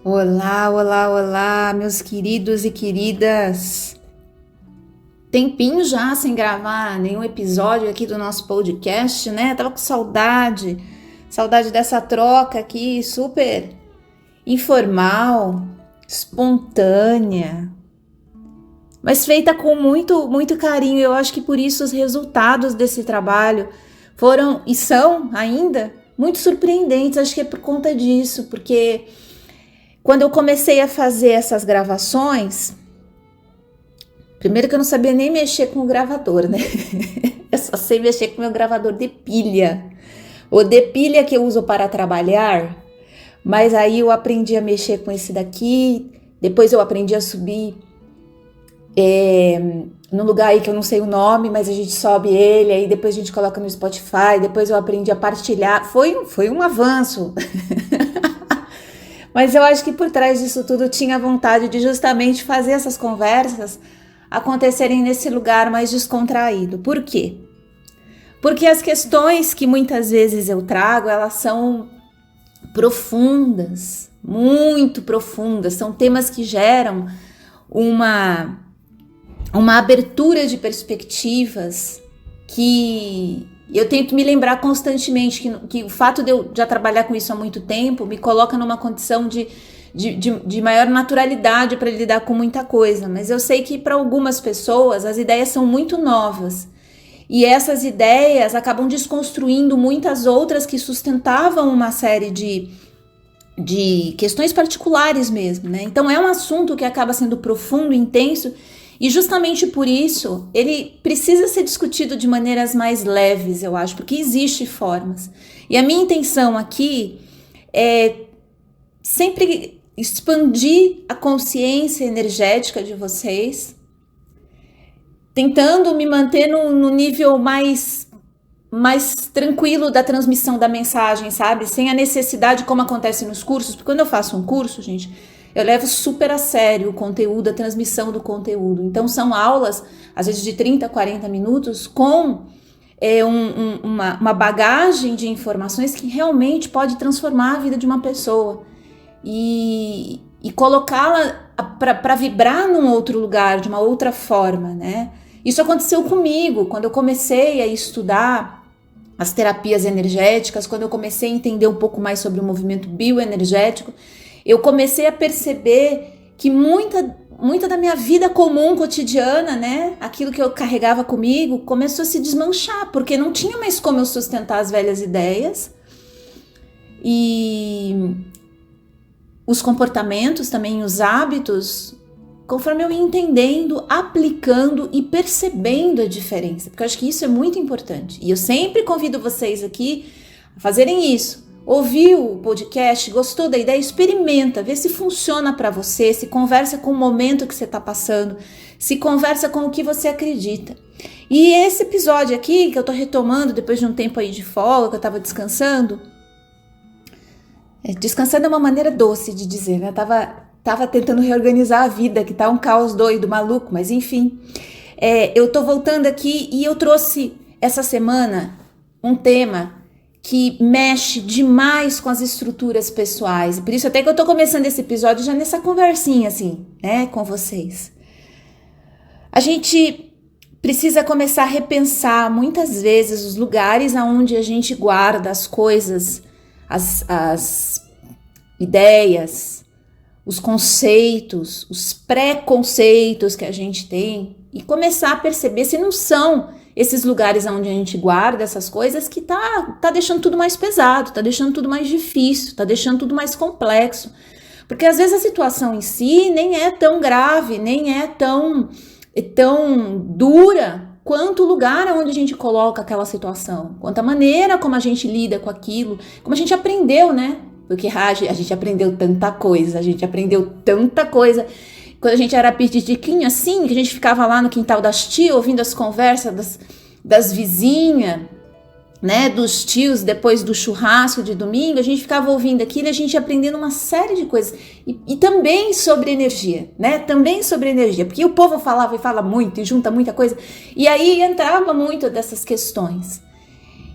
Olá, olá, olá, meus queridos e queridas. Tempinho já sem gravar nenhum episódio aqui do nosso podcast, né? Tava com saudade dessa troca aqui, super informal, espontânea, mas feita com muito carinho. Eu acho que por isso os resultados desse trabalho foram e são ainda muito surpreendentes. Acho que é por conta disso, porque quando eu comecei a fazer essas gravações, primeiro que eu não sabia nem mexer com o gravador, né? Eu só sei mexer com o meu gravador de pilha. O de pilha que eu uso para trabalhar, mas aí eu aprendi a mexer com esse daqui, depois eu aprendi a subir num lugar aí que eu não sei o nome, mas a gente sobe ele, aí depois a gente coloca no Spotify, depois eu aprendi a partilhar. Foi um avanço. Mas eu acho que por trás disso tudo tinha vontade de justamente fazer essas conversas acontecerem nesse lugar mais descontraído. Por quê? Porque as questões que muitas vezes eu trago, elas são profundas, muito profundas. São temas que geram uma abertura de perspectivas que eu tento me lembrar constantemente que o fato de eu já trabalhar com isso há muito tempo me coloca numa condição de maior naturalidade para lidar com muita coisa. Mas eu sei que para algumas pessoas as ideias são muito novas e essas ideias acabam desconstruindo muitas outras que sustentavam uma série de questões particulares mesmo, né? Então é um assunto que acaba sendo profundo, intenso. E justamente por isso, ele precisa ser discutido de maneiras mais leves, eu acho, porque existem formas. E a minha intenção aqui é sempre expandir a consciência energética de vocês, tentando me manter no nível mais tranquilo da transmissão da mensagem, sabe? Sem a necessidade, como acontece nos cursos, porque quando eu faço um curso, gente, eu levo super a sério o conteúdo, a transmissão do conteúdo. Então são aulas, às vezes de 30, 40 minutos, com uma bagagem de informações que realmente pode transformar a vida de uma pessoa e colocá-la para vibrar num outro lugar, de uma outra forma, né? Isso aconteceu comigo quando eu comecei a estudar as terapias energéticas, quando eu comecei a entender um pouco mais sobre o movimento bioenergético. Eu comecei a perceber que muita da minha vida comum, cotidiana, né? Aquilo que eu carregava comigo, começou a se desmanchar, porque não tinha mais como eu sustentar as velhas ideias. E os comportamentos também, os hábitos, conforme eu ia entendendo, aplicando e percebendo a diferença. Porque eu acho que isso é muito importante. E eu sempre convido vocês aqui a fazerem isso. Ouviu o podcast, gostou da ideia, experimenta, vê se funciona para você, se conversa com o momento que você está passando, se conversa com o que você acredita. E esse episódio aqui, que eu tô retomando depois de um tempo aí de folga, que eu tava descansando, descansando é uma maneira doce de dizer, né? Tava tentando reorganizar a vida, que tá um caos doido, maluco, mas enfim. Eu tô voltando aqui e eu trouxe essa semana um tema que mexe demais com as estruturas pessoais. Por isso até que eu tô começando esse episódio já nessa conversinha assim, né, com vocês. A gente precisa começar a repensar muitas vezes os lugares aonde a gente guarda as coisas, as ideias, os conceitos, os preconceitos que a gente tem e começar a perceber se não são esses lugares onde a gente guarda essas coisas que tá deixando tudo mais pesado, tá deixando tudo mais difícil, tá deixando tudo mais complexo. Porque às vezes a situação em si nem é tão grave, nem é tão dura quanto o lugar onde a gente coloca aquela situação, quanto a maneira como a gente lida com aquilo, como a gente aprendeu, né? Porque a gente aprendeu tanta coisa, Quando a gente era pitiquinho assim, que a gente ficava lá no quintal das tias, ouvindo as conversas das vizinhas, né, dos tios, depois do churrasco de domingo, a gente ficava ouvindo aquilo e a gente ia aprendendo uma série de coisas. E também sobre energia, né? Também sobre energia, porque o povo falava e fala muito e junta muita coisa. E aí entrava muito dessas questões.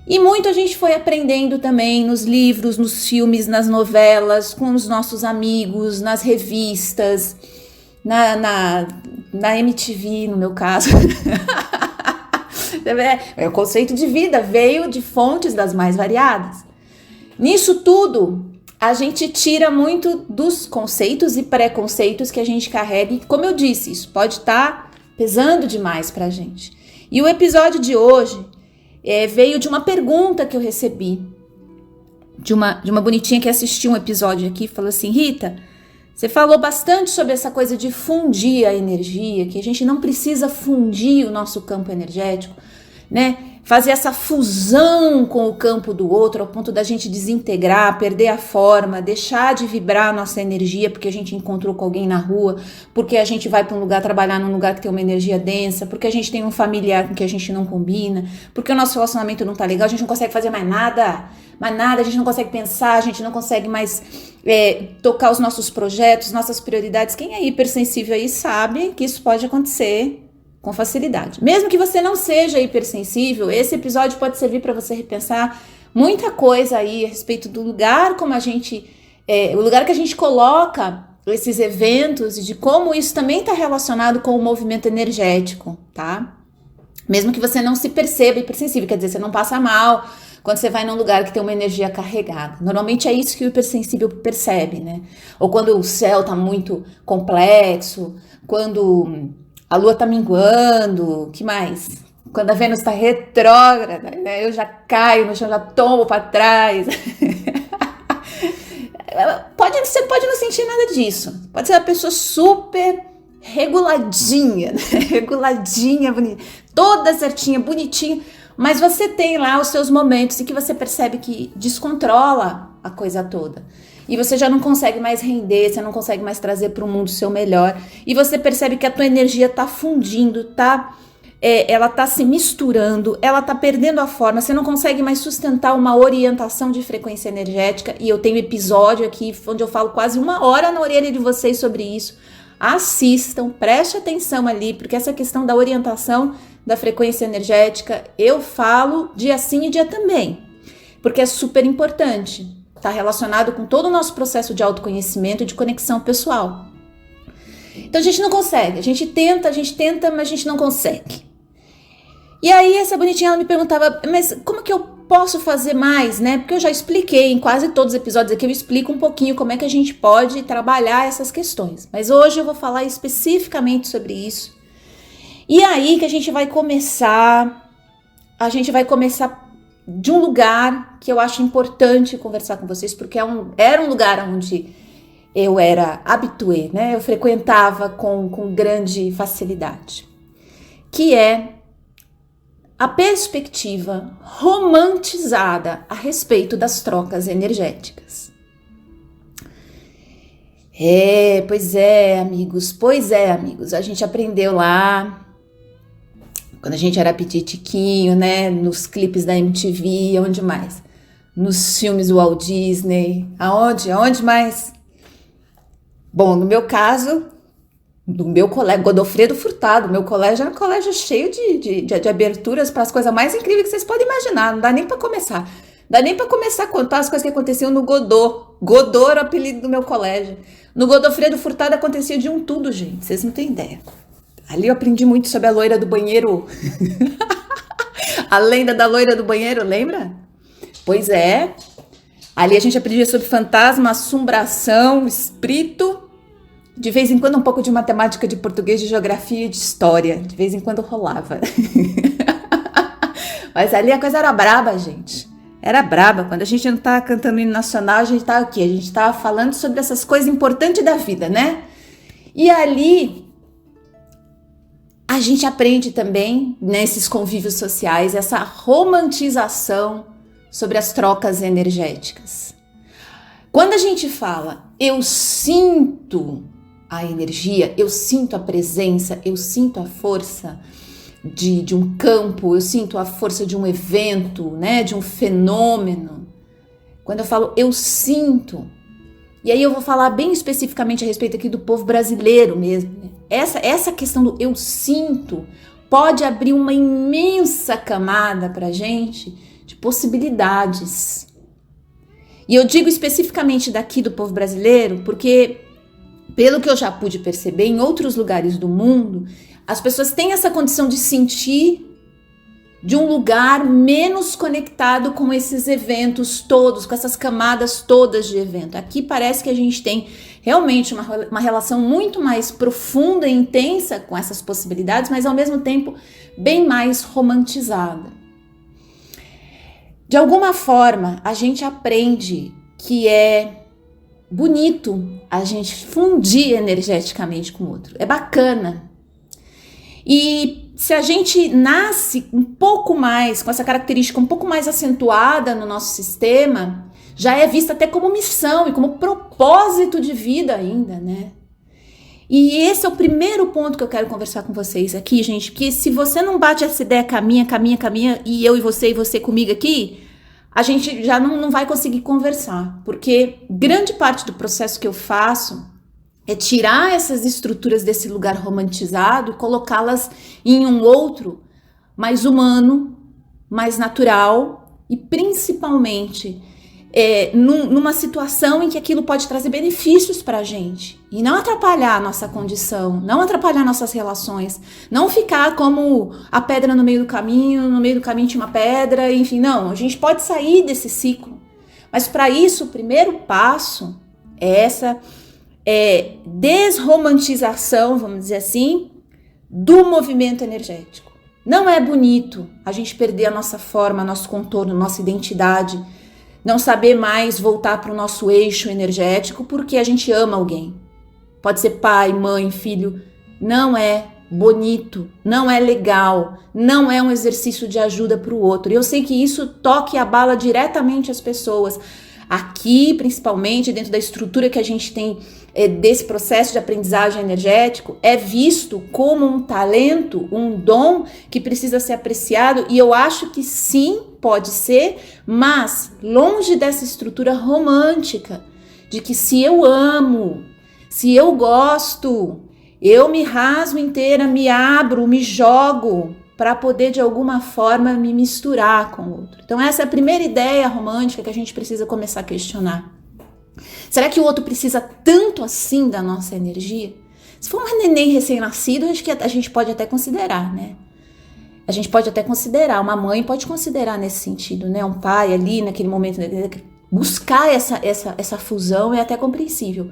E muito a gente foi aprendendo também nos livros, nos filmes, nas novelas, com os nossos amigos, nas revistas, na MTV, no meu caso. O conceito de vida veio de fontes das mais variadas. Nisso tudo, a gente tira muito dos conceitos e preconceitos que a gente carrega. E, como eu disse, isso pode estar pesando demais pra gente. E o episódio de hoje veio de uma pergunta que eu recebi de uma bonitinha que assistiu um episódio aqui, falou assim: Rita, você falou bastante sobre essa coisa de fundir a energia, que a gente não precisa fundir o nosso campo energético, né? Fazer essa fusão com o campo do outro ao ponto da gente desintegrar, perder a forma, deixar de vibrar a nossa energia porque a gente encontrou com alguém na rua, porque a gente vai para um lugar trabalhar num lugar que tem uma energia densa, porque a gente tem um familiar com que a gente não combina, porque o nosso relacionamento não tá legal, a gente não consegue fazer mais nada, a gente não consegue pensar, a gente não consegue mais tocar os nossos projetos, nossas prioridades. Quem é hipersensível aí sabe que isso pode acontecer com facilidade. Mesmo que você não seja hipersensível, esse episódio pode servir para você repensar muita coisa aí a respeito do lugar como o lugar que a gente coloca esses eventos e de como isso também está relacionado com o movimento energético, tá? Mesmo que você não se perceba hipersensível, quer dizer, você não passa mal quando você vai num lugar que tem uma energia carregada. Normalmente é isso que o hipersensível percebe, né? Ou quando o céu tá muito complexo, quando a lua tá minguando, que mais? Quando a Vênus tá retrógrada, né? Eu já caio no chão, já tombo para trás. Você pode não sentir nada disso. Pode ser uma pessoa super reguladinha, né? Reguladinha, bonita, toda certinha, bonitinha. Mas você tem lá os seus momentos em que você percebe que descontrola a coisa toda. E você já não consegue mais render, você não consegue mais trazer para o mundo o seu melhor. E você percebe que a tua energia está fundindo, ela está se misturando, ela está perdendo a forma, você não consegue mais sustentar uma orientação de frequência energética. E eu tenho episódio aqui onde eu falo quase 1 hora na orelha de vocês sobre isso. Assistam, preste atenção ali, porque essa questão da orientação da frequência energética, eu falo dia sim e dia também, porque é super importante. Está relacionado com todo o nosso processo de autoconhecimento e de conexão pessoal. Então a gente não consegue, a gente tenta, mas a gente não consegue. E aí essa bonitinha ela me perguntava, mas como que eu posso fazer mais, né? Porque eu já expliquei em quase todos os episódios aqui, eu explico um pouquinho como é que a gente pode trabalhar essas questões. Mas hoje eu vou falar especificamente sobre isso. E aí que a gente vai começar de um lugar que eu acho importante conversar com vocês, porque era um lugar onde eu era habituê, né? Eu frequentava com grande facilidade, que é a perspectiva romantizada a respeito das trocas energéticas. Pois é, amigos, a gente aprendeu lá, quando a gente era pititiquinho, né, nos clipes da MTV, onde mais? Nos filmes do Walt Disney, aonde mais? Bom, no meu caso, do meu colega, Godofredo Furtado, meu colégio era um colégio cheio de aberturas para as coisas mais incríveis que vocês podem imaginar, não dá nem para começar. Não dá nem para começar a contar as coisas que aconteciam no Godô. Godô era o apelido do meu colégio. No Godofredo Furtado acontecia de um tudo, gente, vocês não têm ideia. Ali eu aprendi muito sobre a loira do banheiro. A lenda da loira do banheiro, lembra? Pois é. Ali a gente aprendia sobre fantasma, assombração, espírito. De vez em quando um pouco de matemática, de português, de geografia e de história. De vez em quando rolava. Mas ali a coisa era braba, gente. Era braba. Quando a gente não tava cantando hino nacional, a gente tava aqui. A gente tava falando sobre essas coisas importantes da vida, né? E ali a gente aprende também, nesses convívios sociais, essa romantização sobre as trocas energéticas. Quando a gente fala, eu sinto a energia, eu sinto a presença, eu sinto a força de um campo, eu sinto a força de um evento, né, de um fenômeno. Quando eu falo eu sinto, e aí eu vou falar bem especificamente a respeito aqui do povo brasileiro mesmo, né? Essa questão do eu sinto pode abrir uma imensa camada pra gente de possibilidades. E eu digo especificamente daqui do povo brasileiro, porque, pelo que eu já pude perceber, em outros lugares do mundo, as pessoas têm essa condição de sentir de um lugar menos conectado com esses eventos todos, com essas camadas todas de evento. Aqui parece que a gente tem realmente uma relação muito mais profunda e intensa com essas possibilidades, mas ao mesmo tempo bem mais romantizada. De alguma forma, a gente aprende que é bonito a gente fundir energeticamente com o outro. É bacana. E se a gente nasce um pouco mais, com essa característica um pouco mais acentuada no nosso sistema, já é vista até como missão e como propósito de vida ainda, né? E esse é o primeiro ponto que eu quero conversar com vocês aqui, gente, porque se você não bate essa ideia caminha, e eu e você comigo aqui, a gente já não vai conseguir conversar, porque grande parte do processo que eu faço é tirar essas estruturas desse lugar romantizado e colocá-las em um outro mais humano, mais natural e principalmente numa situação em que aquilo pode trazer benefícios para a gente e não atrapalhar a nossa condição, não atrapalhar nossas relações, não ficar como a pedra no meio do caminho tinha uma pedra, enfim, não, a gente pode sair desse ciclo, mas para isso o primeiro passo é essa desromantização, vamos dizer assim, do movimento energético. Não é bonito a gente perder a nossa forma, nosso contorno, nossa identidade, não saber mais voltar para o nosso eixo energético porque a gente ama alguém. Pode ser pai, mãe, filho. Não é bonito, não é legal, não é um exercício de ajuda para o outro. E eu sei que isso toca e abala diretamente as pessoas. Aqui, principalmente, dentro da estrutura que a gente tem desse processo de aprendizagem energético, é visto como um talento, um dom que precisa ser apreciado, e eu acho que sim, pode ser, mas longe dessa estrutura romântica, de que se eu amo, se eu gosto, eu me rasgo inteira, me abro, me jogo, para poder de alguma forma me misturar com o outro. Então essa é a primeira ideia romântica que a gente precisa começar a questionar. Será que o outro precisa tanto assim da nossa energia? Se for um neném recém-nascido, acho que a gente pode até considerar, né? A gente pode até considerar, uma mãe pode considerar nesse sentido, né? Um pai ali naquele momento, buscar essa fusão é até compreensível.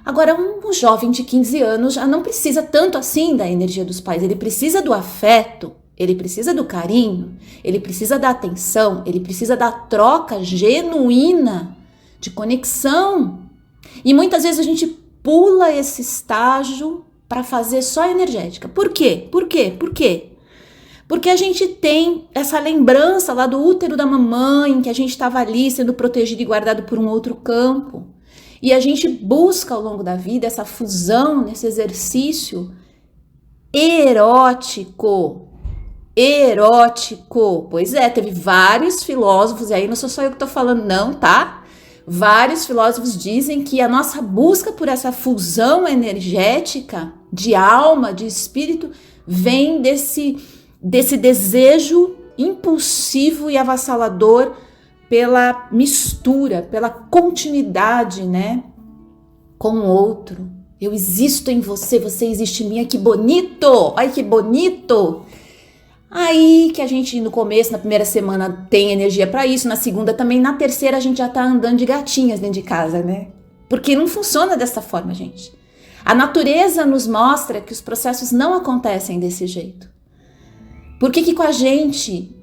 Agora, um jovem de 15 anos já não precisa tanto assim da energia dos pais. Ele precisa do afeto, ele precisa do carinho, ele precisa da atenção, ele precisa da troca genuína, de conexão. E muitas vezes a gente pula esse estágio para fazer só energética. Por quê? Porque a gente tem essa lembrança lá do útero da mamãe, que a gente estava ali sendo protegido e guardado por um outro campo. E a gente busca ao longo da vida essa fusão nesse exercício erótico. Pois é, teve vários filósofos, e aí não sou só eu que estou falando não, tá? Vários filósofos dizem que a nossa busca por essa fusão energética de alma, de espírito, vem desse desejo impulsivo e avassalador pela mistura, pela continuidade, né, com o outro. Eu existo em você, você existe em mim. Ai, que bonito! Ai, que bonito! Aí que a gente no começo, na primeira semana tem energia para isso, na segunda também, na terceira a gente já tá andando de gatinhas dentro de casa, né? Porque não funciona dessa forma, gente. A natureza nos mostra que os processos não acontecem desse jeito. Por que com a gente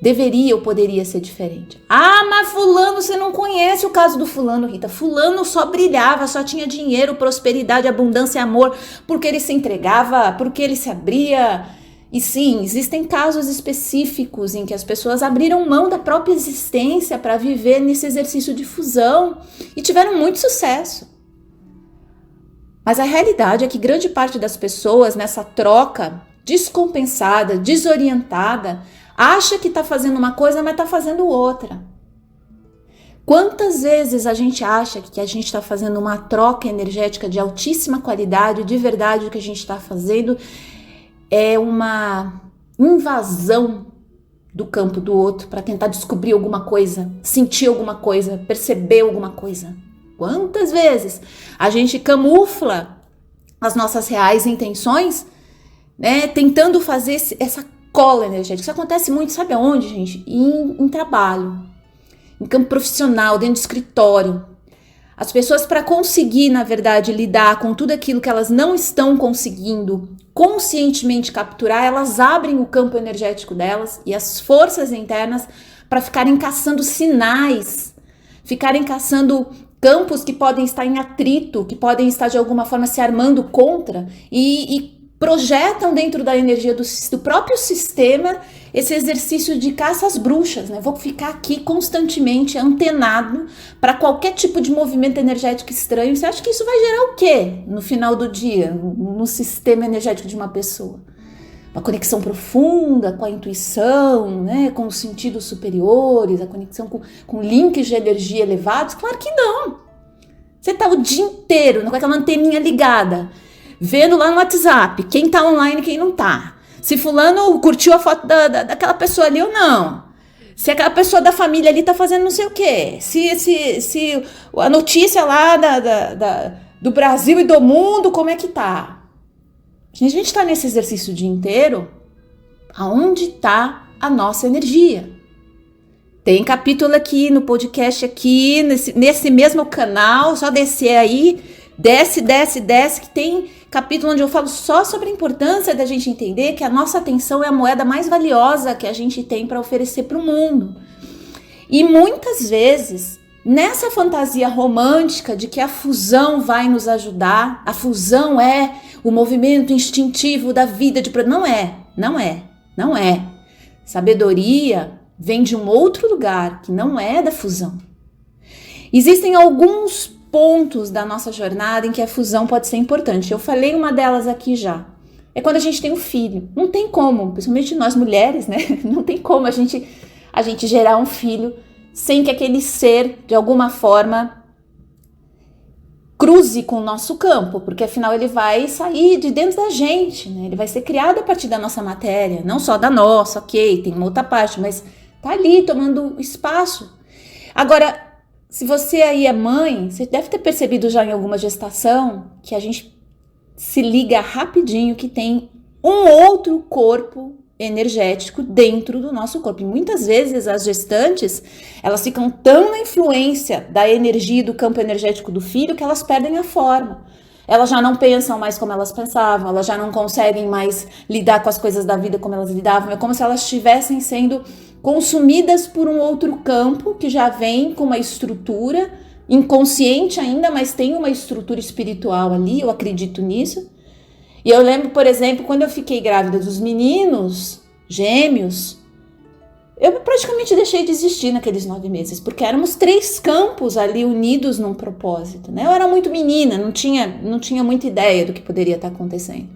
deveria ou poderia ser diferente? Ah, mas fulano, você não conhece o caso do fulano, Rita. Fulano só brilhava, só tinha dinheiro, prosperidade, abundância e amor, porque ele se entregava, porque ele se abria. E sim, existem casos específicos em que as pessoas abriram mão da própria existência para viver nesse exercício de fusão e tiveram muito sucesso. Mas a realidade é que grande parte das pessoas nessa troca descompensada, desorientada, acha que está fazendo uma coisa, mas está fazendo outra. Quantas vezes a gente acha que a gente está fazendo uma troca energética de altíssima qualidade, de verdade o que a gente está fazendo é uma invasão do campo do outro para tentar descobrir alguma coisa, sentir alguma coisa, perceber alguma coisa? Quantas vezes a gente camufla as nossas reais intenções, né, tentando fazer essa cola energética? Isso acontece muito, sabe aonde, gente? Em trabalho, em campo profissional, dentro de escritório. As pessoas, para conseguir, na verdade, lidar com tudo aquilo que elas não estão conseguindo conscientemente capturar, elas abrem o campo energético delas e as forças internas para ficarem caçando sinais, ficarem caçando campos que podem estar em atrito, que podem estar de alguma forma se armando contra e projetam dentro da energia do próprio sistema esse exercício de caça às bruxas, né? Vou ficar aqui constantemente antenado para qualquer tipo de movimento energético estranho. Você acha que isso vai gerar o quê no final do dia, no sistema energético de uma pessoa? Uma conexão profunda com a intuição, né? Com os sentidos superiores, a conexão com links de energia elevados? Claro que não! Você está o dia inteiro com aquela anteninha ligada, vendo lá no WhatsApp quem tá online e quem não tá. Se fulano curtiu a foto daquela pessoa ali ou não. Se aquela pessoa da família ali tá fazendo não sei o quê. Se a notícia lá do Brasil e do mundo, como é que tá? A gente tá nesse exercício o dia inteiro. Aonde tá a nossa energia? Tem capítulo aqui no podcast, aqui nesse mesmo canal. Só descer aí. Desce, que tem capítulo onde eu falo só sobre a importância da gente entender que a nossa atenção é a moeda mais valiosa que a gente tem para oferecer para o mundo. E muitas vezes, nessa fantasia romântica de que a fusão vai nos ajudar, a fusão é o movimento instintivo da vida de... Não é. Sabedoria vem de um outro lugar, que não é da fusão. Existem alguns pontos da nossa jornada em que a fusão pode ser importante. Eu falei uma delas aqui já. É quando a gente tem um filho. Não tem como, principalmente nós mulheres, né? Não tem como a gente gerar um filho sem que aquele ser, de alguma forma, cruze com o nosso campo, porque afinal ele vai sair de dentro da gente, né? Ele vai ser criado a partir da nossa matéria, não só da nossa, ok, tem uma outra parte, mas tá ali tomando espaço. Agora, se você aí é mãe, você deve ter percebido já em alguma gestação que a gente se liga rapidinho que tem um outro corpo energético dentro do nosso corpo. E muitas vezes as gestantes, elas ficam tão na influência da energia do campo energético do filho que elas perdem a forma. Elas já não pensam mais como elas pensavam, elas já não conseguem mais lidar com as coisas da vida como elas lidavam. É como se elas estivessem sendo consumidas por um outro campo que já vem com uma estrutura inconsciente ainda, mas tem uma estrutura espiritual ali, eu acredito nisso. E eu lembro, por exemplo, quando eu fiquei grávida dos meninos gêmeos, eu praticamente deixei de existir naqueles 9 meses, porque éramos 3 campos ali unidos num propósito, né? Eu era muito menina, não tinha muita ideia do que poderia estar acontecendo.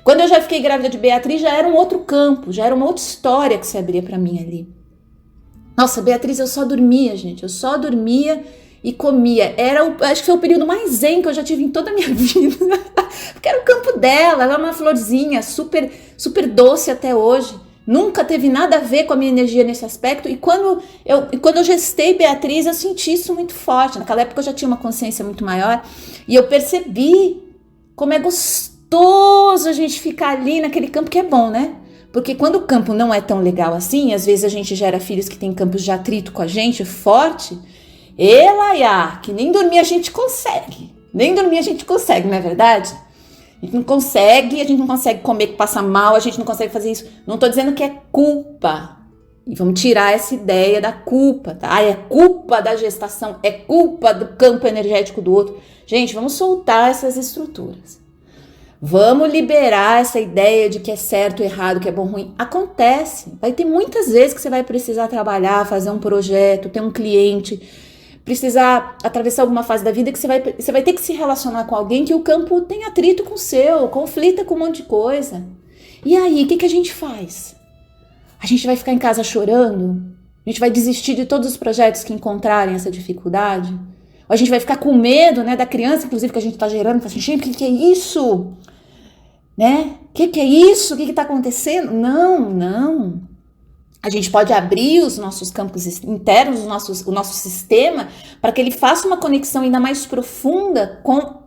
Quando eu já fiquei grávida de Beatriz, já era um outro campo, já era uma outra história que se abria para mim ali. Nossa, Beatriz, eu só dormia, gente, eu só dormia e comia. Acho que foi o período mais zen que eu já tive em toda a minha vida, porque era o campo dela, ela era uma florzinha super, super doce até hoje. Nunca teve nada a ver com a minha energia nesse aspecto. E quando eu gestei Beatriz, eu senti isso muito forte. Naquela época eu já tinha uma consciência muito maior. E eu percebi como é gostoso a gente ficar ali naquele campo que é bom, né? Porque quando o campo não é tão legal assim, às vezes a gente gera filhos que têm campos de atrito com a gente, forte. Que nem dormir a gente consegue. Nem dormir a gente consegue, não é verdade? A gente não consegue comer que passa mal, a gente não consegue fazer isso. Não tô dizendo que é culpa. E vamos tirar essa ideia da culpa, tá? É culpa da gestação, é culpa do campo energético do outro. Gente, vamos soltar essas estruturas. Vamos liberar essa ideia de que é certo, errado, que é bom, ruim. Acontece. Vai ter muitas vezes que você vai precisar trabalhar, fazer um projeto, ter um cliente, precisar atravessar alguma fase da vida que você vai ter que se relacionar com alguém que o campo tem atrito com o seu, conflita com um monte de coisa. E aí, o que a gente faz? A gente vai ficar em casa chorando? A gente vai desistir de todos os projetos que encontrarem essa dificuldade? Ou a gente vai ficar com medo, né, da criança, inclusive, que a gente está gerando? Fala assim, gente, o que é isso? Né? O que é isso? O que está acontecendo? Não. A gente pode abrir os nossos campos internos, o nosso sistema, para que ele faça uma conexão ainda mais profunda com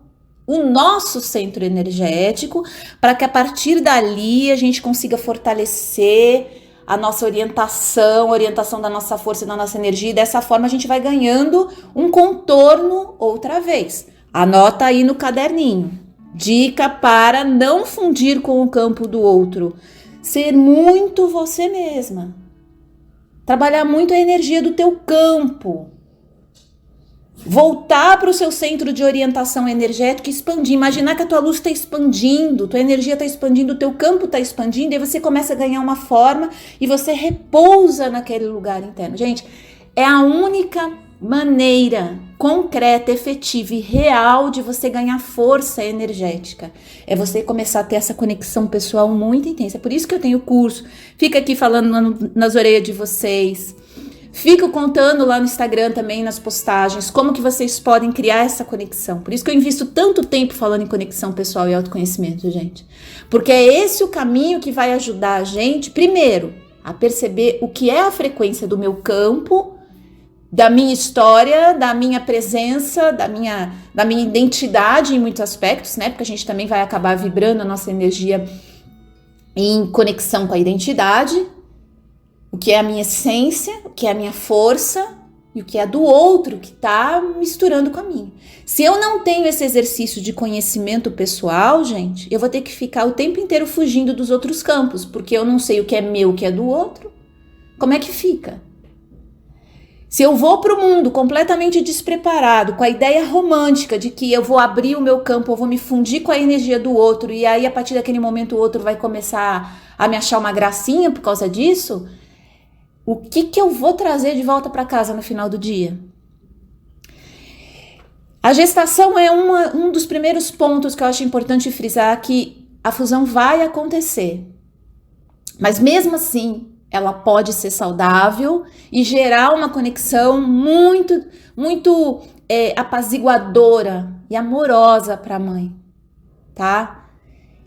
o nosso centro energético, para que a partir dali a gente consiga fortalecer a nossa orientação, a orientação da nossa força e da nossa energia, e dessa forma a gente vai ganhando um contorno outra vez. Anota aí no caderninho. Dica para não fundir com o campo do outro. Ser muito você mesma. Trabalhar muito a energia do teu campo. Voltar para o seu centro de orientação energética e expandir. Imaginar que a tua luz está expandindo, tua energia está expandindo, o teu campo está expandindo, e você começa a ganhar uma forma e você repousa naquele lugar interno. Gente, é a única maneira concreta, efetiva e real de você ganhar força energética. É você começar a ter essa conexão pessoal muito intensa. É por isso que eu tenho curso. Fica aqui falando nas orelhas de vocês. Fico contando lá no Instagram também, nas postagens, como que vocês podem criar essa conexão. Por isso que eu invisto tanto tempo falando em conexão pessoal e autoconhecimento, gente. Porque é esse o caminho que vai ajudar a gente, primeiro, a perceber o que é a frequência do meu campo, da minha história, da minha presença, da minha identidade em muitos aspectos, né? Porque a gente também vai acabar vibrando a nossa energia em conexão com a identidade. O que é a minha essência, o que é a minha força e o que é do outro que está misturando com a minha. Se eu não tenho esse exercício de conhecimento pessoal, gente, eu vou ter que ficar o tempo inteiro fugindo dos outros campos, porque eu não sei o que é meu, o que é do outro. Como é que fica? Se eu vou para o mundo completamente despreparado, com a ideia romântica de que eu vou abrir o meu campo, eu vou me fundir com a energia do outro, e aí a partir daquele momento o outro vai começar a me achar uma gracinha por causa disso, o que eu vou trazer de volta para casa no final do dia? A gestação é um dos primeiros pontos que eu acho importante frisar, que a fusão vai acontecer. Mas mesmo assim, ela pode ser saudável e gerar uma conexão muito, muito apaziguadora e amorosa para a mãe, tá?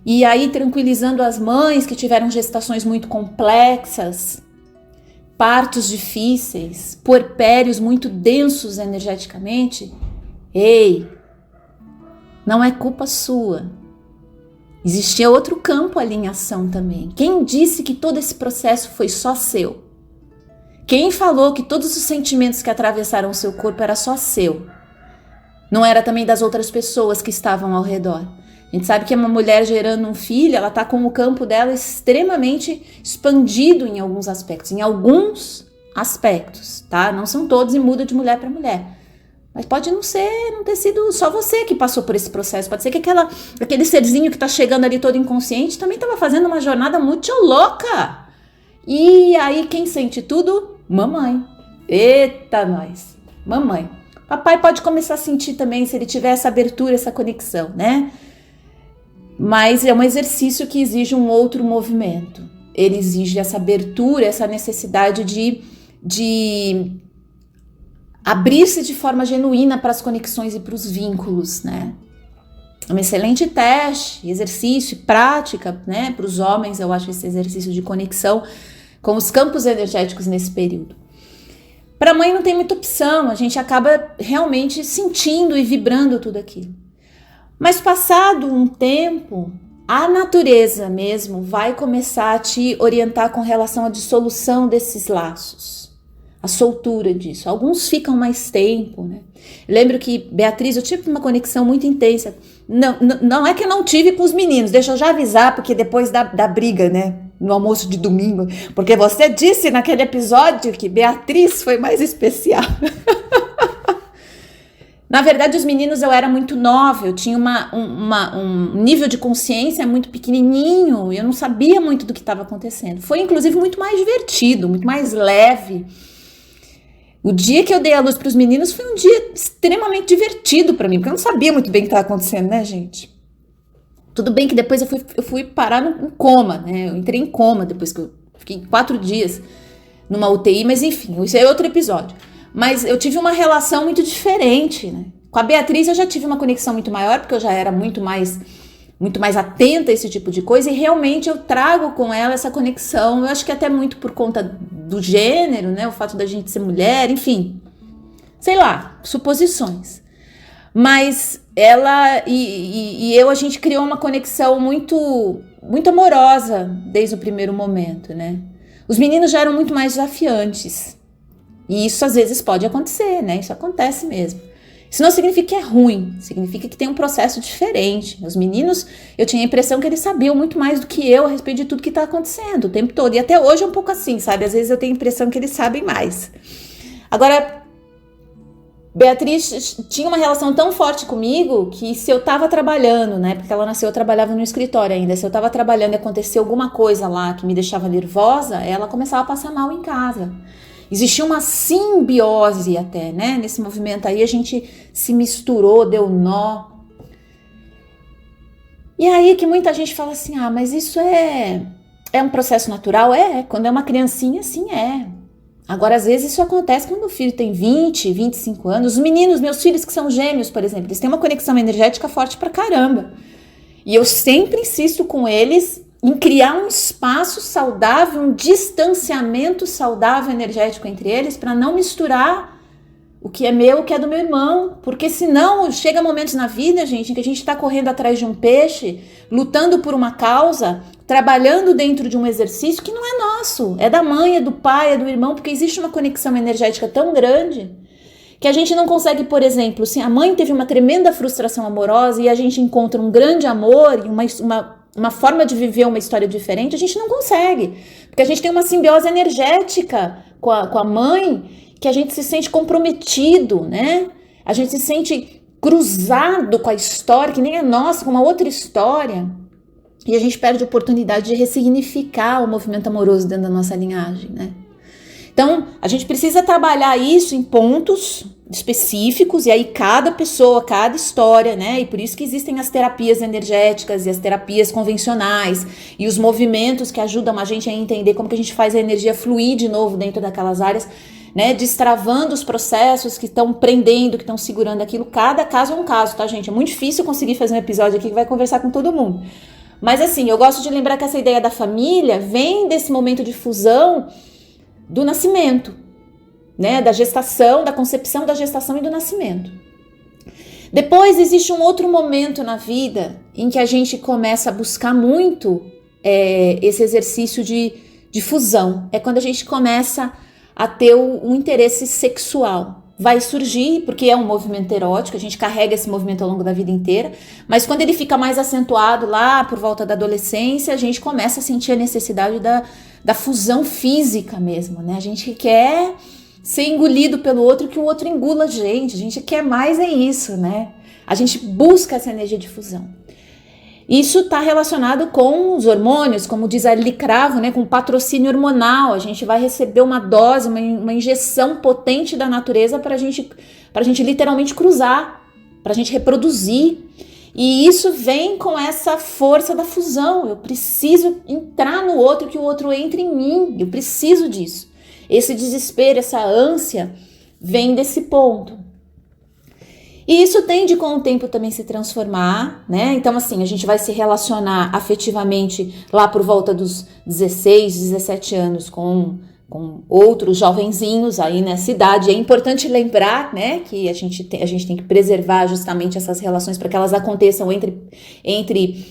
E aí tranquilizando as mães que tiveram gestações muito complexas, partos difíceis, puerpérios muito densos energeticamente, ei, não é culpa sua. Existia outro campo ali em ação também. Quem disse que todo esse processo foi só seu? Quem falou que todos os sentimentos que atravessaram o seu corpo era só seu? Não era também das outras pessoas que estavam ao redor? A gente sabe que uma mulher gerando um filho, ela está com o campo dela extremamente expandido em alguns aspectos, tá? Não são todos e muda de mulher para mulher. Mas pode não ter sido só você que passou por esse processo. Pode ser que aquele serzinho que está chegando ali todo inconsciente também estava fazendo uma jornada muito louca. E aí quem sente tudo? Mamãe. Eita nós, mamãe. Papai pode começar a sentir também se ele tiver essa abertura, essa conexão, né? Mas é um exercício que exige um outro movimento. Ele exige essa abertura, essa necessidade de abrir-se de forma genuína para as conexões e para os vínculos, né? É um excelente teste, exercício, prática, né? Para os homens, eu acho esse exercício de conexão com os campos energéticos nesse período. Para a mãe não tem muita opção, a gente acaba realmente sentindo e vibrando tudo aquilo. Mas passado um tempo, a natureza mesmo vai começar a te orientar com relação à dissolução desses laços, a soltura disso. Alguns ficam mais tempo, né? Eu lembro que, Beatriz, eu tive uma conexão muito intensa. Não é que eu não tive com os meninos, deixa eu já avisar, porque depois da briga, né? No almoço de domingo, porque você disse naquele episódio que Beatriz foi mais especial. Na verdade, os meninos eu era muito nova, eu tinha um nível de consciência muito pequenininho, eu não sabia muito do que estava acontecendo. Foi, inclusive, muito mais divertido, muito mais leve. O dia que eu dei a luz para os meninos foi um dia extremamente divertido para mim, porque eu não sabia muito bem o que estava acontecendo, né, gente? Tudo bem que depois eu fui parar em coma, né? Eu entrei em coma depois que eu fiquei 4 dias numa UTI, mas enfim, isso é outro episódio. Mas eu tive uma relação muito diferente, né? Com a Beatriz eu já tive uma conexão muito maior, porque eu já era muito mais atenta a esse tipo de coisa, e realmente eu trago com ela essa conexão, eu acho que até muito por conta do gênero, né? O fato da gente ser mulher, enfim. Sei lá, suposições. Mas ela e eu, a gente criou uma conexão muito, muito amorosa desde o primeiro momento, né? Os meninos já eram muito mais desafiantes. E isso às vezes pode acontecer, né? Isso acontece mesmo. Isso não significa que é ruim, significa que tem um processo diferente. Os meninos, eu tinha a impressão que eles sabiam muito mais do que eu a respeito de tudo que está acontecendo o tempo todo. E até hoje é um pouco assim, sabe? Às vezes eu tenho a impressão que eles sabem mais. Agora, Beatriz tinha uma relação tão forte comigo que se eu estava trabalhando, né? Porque ela nasceu, eu trabalhava no escritório ainda. Se eu estava trabalhando e aconteceu alguma coisa lá que me deixava nervosa, ela começava a passar mal em casa. Existia uma simbiose até, né? Nesse movimento aí a gente se misturou, deu nó. E aí que muita gente fala assim, mas isso é um processo natural? Quando é uma criancinha, sim, é. Agora, às vezes isso acontece quando o filho tem 20, 25 anos. Os meninos, meus filhos que são gêmeos, por exemplo, eles têm uma conexão energética forte pra caramba. E eu sempre insisto com eles em criar um espaço saudável, um distanciamento saudável energético entre eles, para não misturar o que é meu e o que é do meu irmão. Porque senão chega momentos na vida, gente, em que a gente está correndo atrás de um peixe, lutando por uma causa, trabalhando dentro de um exercício que não é nosso, é da mãe, é do pai, é do irmão, porque existe uma conexão energética tão grande que a gente não consegue, por exemplo, se a mãe teve uma tremenda frustração amorosa e a gente encontra um grande amor e uma forma de viver uma história diferente, a gente não consegue, porque a gente tem uma simbiose energética com a mãe, que a gente se sente comprometido, né? A gente se sente cruzado com a história, que nem é nossa, com uma outra história, e a gente perde a oportunidade de ressignificar o movimento amoroso dentro da nossa linhagem, né? Então, a gente precisa trabalhar isso em pontos específicos, e aí cada pessoa, cada história, né? E por isso que existem as terapias energéticas e as terapias convencionais e os movimentos que ajudam a gente a entender como que a gente faz a energia fluir de novo dentro daquelas áreas, né? Destravando os processos que estão prendendo, que estão segurando aquilo. Cada caso é um caso, tá, gente? É muito difícil conseguir fazer um episódio aqui que vai conversar com todo mundo. Mas assim, eu gosto de lembrar que essa ideia da família vem desse momento de fusão do nascimento, né? Da gestação, da concepção, da gestação e do nascimento. Depois existe um outro momento na vida em que a gente começa a buscar muito esse exercício de fusão. É quando a gente começa a ter um interesse sexual. Vai surgir, porque é um movimento erótico, a gente carrega esse movimento ao longo da vida inteira, mas quando ele fica mais acentuado lá por volta da adolescência, a gente começa a sentir a necessidade da fusão física mesmo, né? A gente quer ser engolido pelo outro, que o outro engula a gente quer mais isso, né? A gente busca essa energia de fusão. Isso está relacionado com os hormônios, como diz a Lili Cravo, né, com patrocínio hormonal. A gente vai receber uma dose, uma injeção potente da natureza para a gente literalmente cruzar, para a gente reproduzir. E isso vem com essa força da fusão. Eu preciso entrar no outro, que o outro entre em mim. Eu preciso disso. Esse desespero, essa ânsia vem desse ponto. E isso tende com o tempo também se transformar, né? Então assim, a gente vai se relacionar afetivamente lá por volta dos 16, 17 anos com outros jovenzinhos aí nessa idade. É importante lembrar, né, que a gente tem que preservar justamente essas relações para que elas aconteçam entre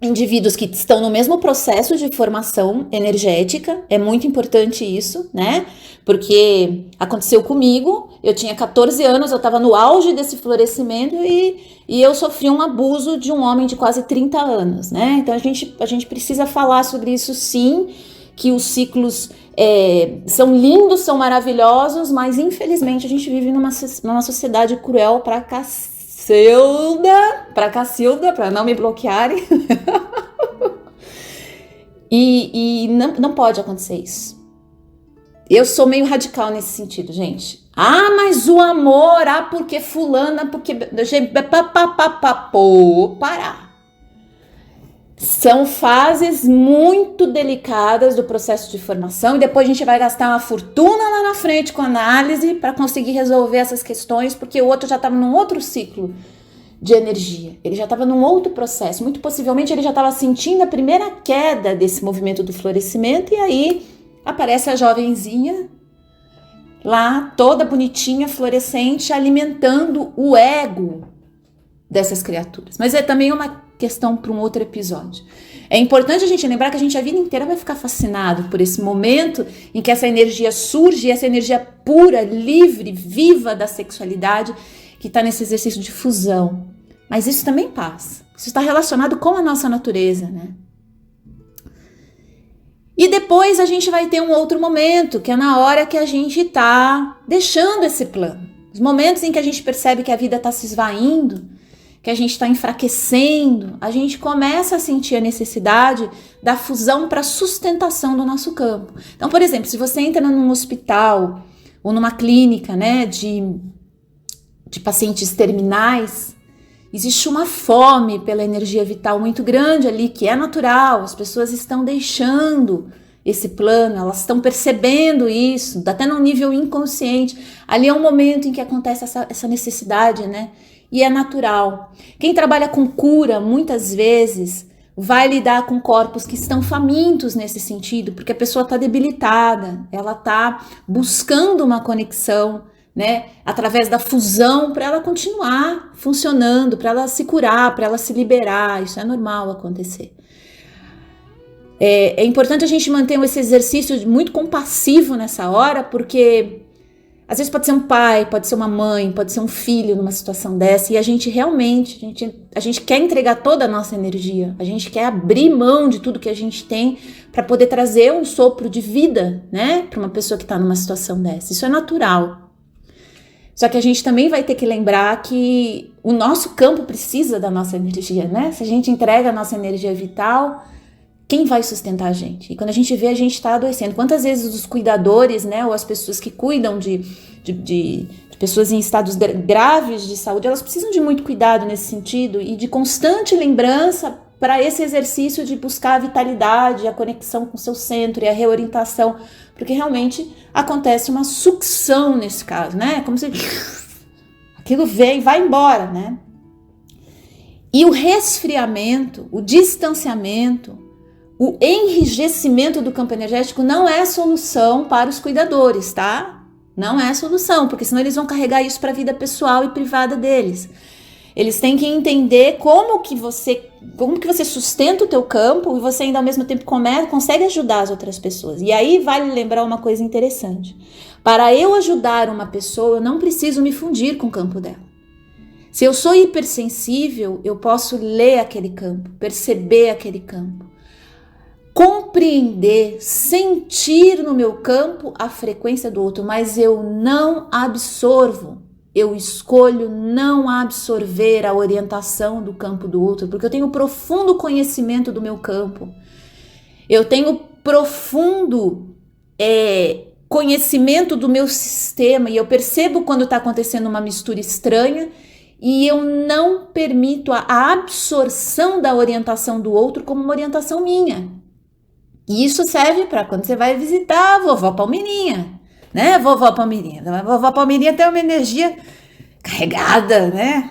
indivíduos que estão no mesmo processo de formação energética. É muito importante isso, né? Porque aconteceu comigo, eu tinha 14 anos, eu estava no auge desse florescimento e eu sofri um abuso de um homem de quase 30 anos, né? Então a gente precisa falar sobre isso sim, que os ciclos são lindos, são maravilhosos, mas infelizmente a gente vive numa sociedade cruel pra Cacilda, para não me bloquearem. e não pode acontecer isso. Eu sou meio radical nesse sentido, gente. Mas o amor, porque fulana, porque... parar. São fases muito delicadas do processo de formação e depois a gente vai gastar uma fortuna lá na frente com análise para conseguir resolver essas questões, porque o outro já estava num outro ciclo de energia, ele já estava num outro processo, muito possivelmente ele já estava sentindo a primeira queda desse movimento do florescimento e aí aparece a jovenzinha lá, toda bonitinha, fluorescente, alimentando o ego dessas criaturas. Mas é também uma questão para um outro episódio. É importante a gente lembrar que a gente a vida inteira vai ficar fascinado por esse momento em que essa energia surge, essa energia pura, livre, viva da sexualidade, que está nesse exercício de fusão. Mas isso também passa. Isso está relacionado com a nossa natureza, né? E depois a gente vai ter um outro momento, que é na hora que a gente está deixando esse plano. Os momentos em que a gente percebe que a vida está se esvaindo, que a gente está enfraquecendo, a gente começa a sentir a necessidade da fusão para sustentação do nosso campo. Então, por exemplo, se você entra num hospital ou numa clínica, né, de pacientes terminais, existe uma fome pela energia vital muito grande ali, que é natural. As pessoas estão deixando esse plano, elas estão percebendo isso, até no nível inconsciente. Ali é um momento em que acontece essa necessidade, né? E é natural. Quem trabalha com cura, muitas vezes, vai lidar com corpos que estão famintos nesse sentido, porque a pessoa está debilitada, ela está buscando uma conexão, né, através da fusão, para ela continuar funcionando, para ela se curar, para ela se liberar. Isso é normal acontecer. É importante a gente manter esse exercício muito compassivo nessa hora, porque às vezes pode ser um pai, pode ser uma mãe, pode ser um filho numa situação dessa, e a gente realmente, a gente quer entregar toda a nossa energia, a gente quer abrir mão de tudo que a gente tem para poder trazer um sopro de vida, né, para uma pessoa que está numa situação dessa. Isso é natural. Só que a gente também vai ter que lembrar que o nosso campo precisa da nossa energia, né? Se a gente entrega a nossa energia vital, quem vai sustentar a gente? E quando a gente vê, a gente está adoecendo. Quantas vezes os cuidadores, né, ou as pessoas que cuidam de pessoas em estados graves de saúde, elas precisam de muito cuidado nesse sentido e de constante lembrança para esse exercício de buscar a vitalidade, a conexão com o seu centro e a reorientação, porque realmente acontece uma sucção nesse caso, né? Como se aquilo vem e vai embora, né? E o resfriamento, o distanciamento, o enrijecimento do campo energético não é solução para os cuidadores, tá? Não é solução, porque senão eles vão carregar isso para a vida pessoal e privada deles. Eles têm que entender como que você sustenta o teu campo e você ainda ao mesmo tempo consegue ajudar as outras pessoas. E aí vale lembrar uma coisa interessante. Para eu ajudar uma pessoa, eu não preciso me fundir com o campo dela. Se eu sou hipersensível, eu posso ler aquele campo, perceber aquele campo, compreender, sentir no meu campo a frequência do outro, mas eu não absorvo. Eu escolho não absorver a orientação do campo do outro, porque eu tenho profundo conhecimento do meu campo. Eu tenho profundo conhecimento do meu sistema e eu percebo quando está acontecendo uma mistura estranha e eu não permito a absorção da orientação do outro como uma orientação minha. E isso serve para quando você vai visitar a vovó Palmeirinha, né? Vovó Palmeirinha. A vovó Palmeirinha tem uma energia carregada, né?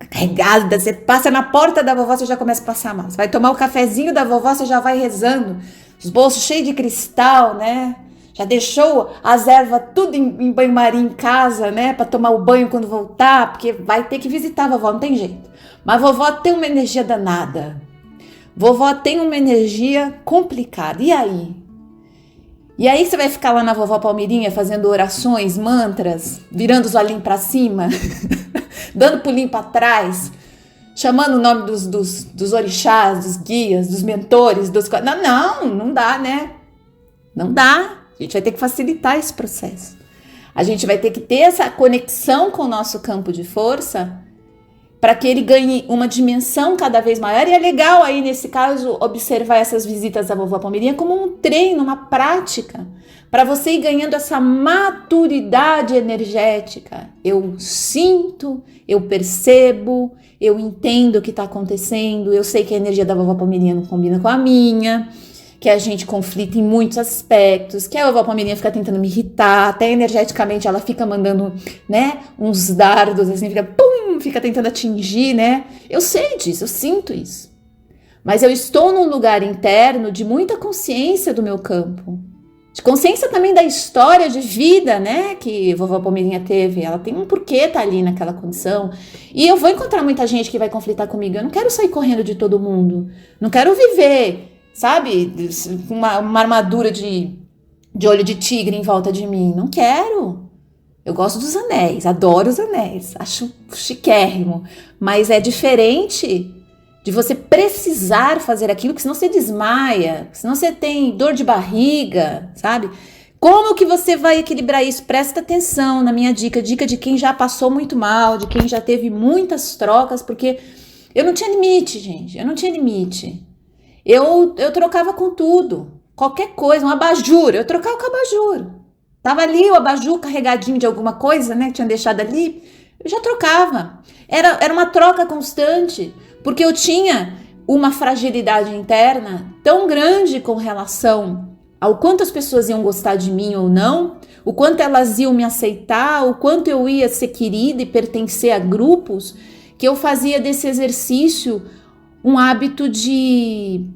Carregada. Você passa na porta da vovó, você já começa a passar mal. Você vai tomar o cafezinho da vovó, você já vai rezando. Os bolsos cheios de cristal, né? Já deixou as ervas tudo em banho-maria em casa, né? Para tomar o banho quando voltar, porque vai ter que visitar a vovó, não tem jeito. Mas a vovó tem uma energia danada. Vovó tem uma energia complicada. E aí? E aí você vai ficar lá na vovó Palmeirinha fazendo orações, mantras, virando os olhinhos para cima, dando pulinho para trás, chamando o nome dos orixás, dos guias, dos mentores, Não dá, né? Não dá. A gente vai ter que facilitar esse processo. A gente vai ter que ter essa conexão com o nosso campo de força para que ele ganhe uma dimensão cada vez maior. E é legal aí, nesse caso, observar essas visitas da vovó Palmeirinha como um treino, uma prática, para você ir ganhando essa maturidade energética. Eu sinto, eu percebo, eu entendo o que está acontecendo, eu sei que a energia da vovó Palmeirinha não combina com a minha, que a gente conflita em muitos aspectos, que a vovó Palmeirinha fica tentando me irritar, até energeticamente ela fica mandando, né, uns dardos, assim, fica pum, fica tentando atingir, né? Eu sei disso, eu sinto isso. Mas eu estou num lugar interno de muita consciência do meu campo. de consciência também da história de vida, né, que vovó Palmeirinha teve. Ela tem um porquê tá ali naquela condição. E eu vou encontrar muita gente que vai conflitar comigo. Eu não quero sair correndo de todo mundo. Não quero viver, sabe, uma armadura de olho de tigre em volta de mim. Não quero. Eu gosto dos anéis, adoro os anéis. Acho chiquérrimo. Mas é diferente de você precisar fazer aquilo, que senão você desmaia, senão você tem dor de barriga, sabe? Como que você vai equilibrar isso? Presta atenção na minha dica de quem já passou muito mal, de quem já teve muitas trocas, porque eu não tinha limite, gente, eu não tinha limite. Eu trocava com tudo, qualquer coisa, um abajur, eu trocava com abajur. Tava ali o abajur carregadinho de alguma coisa, né, que tinha deixado ali, eu já trocava. Era uma troca constante, porque eu tinha uma fragilidade interna tão grande com relação ao quanto as pessoas iam gostar de mim ou não, o quanto elas iam me aceitar, o quanto eu ia ser querida e pertencer a grupos, que eu fazia desse exercício um hábito de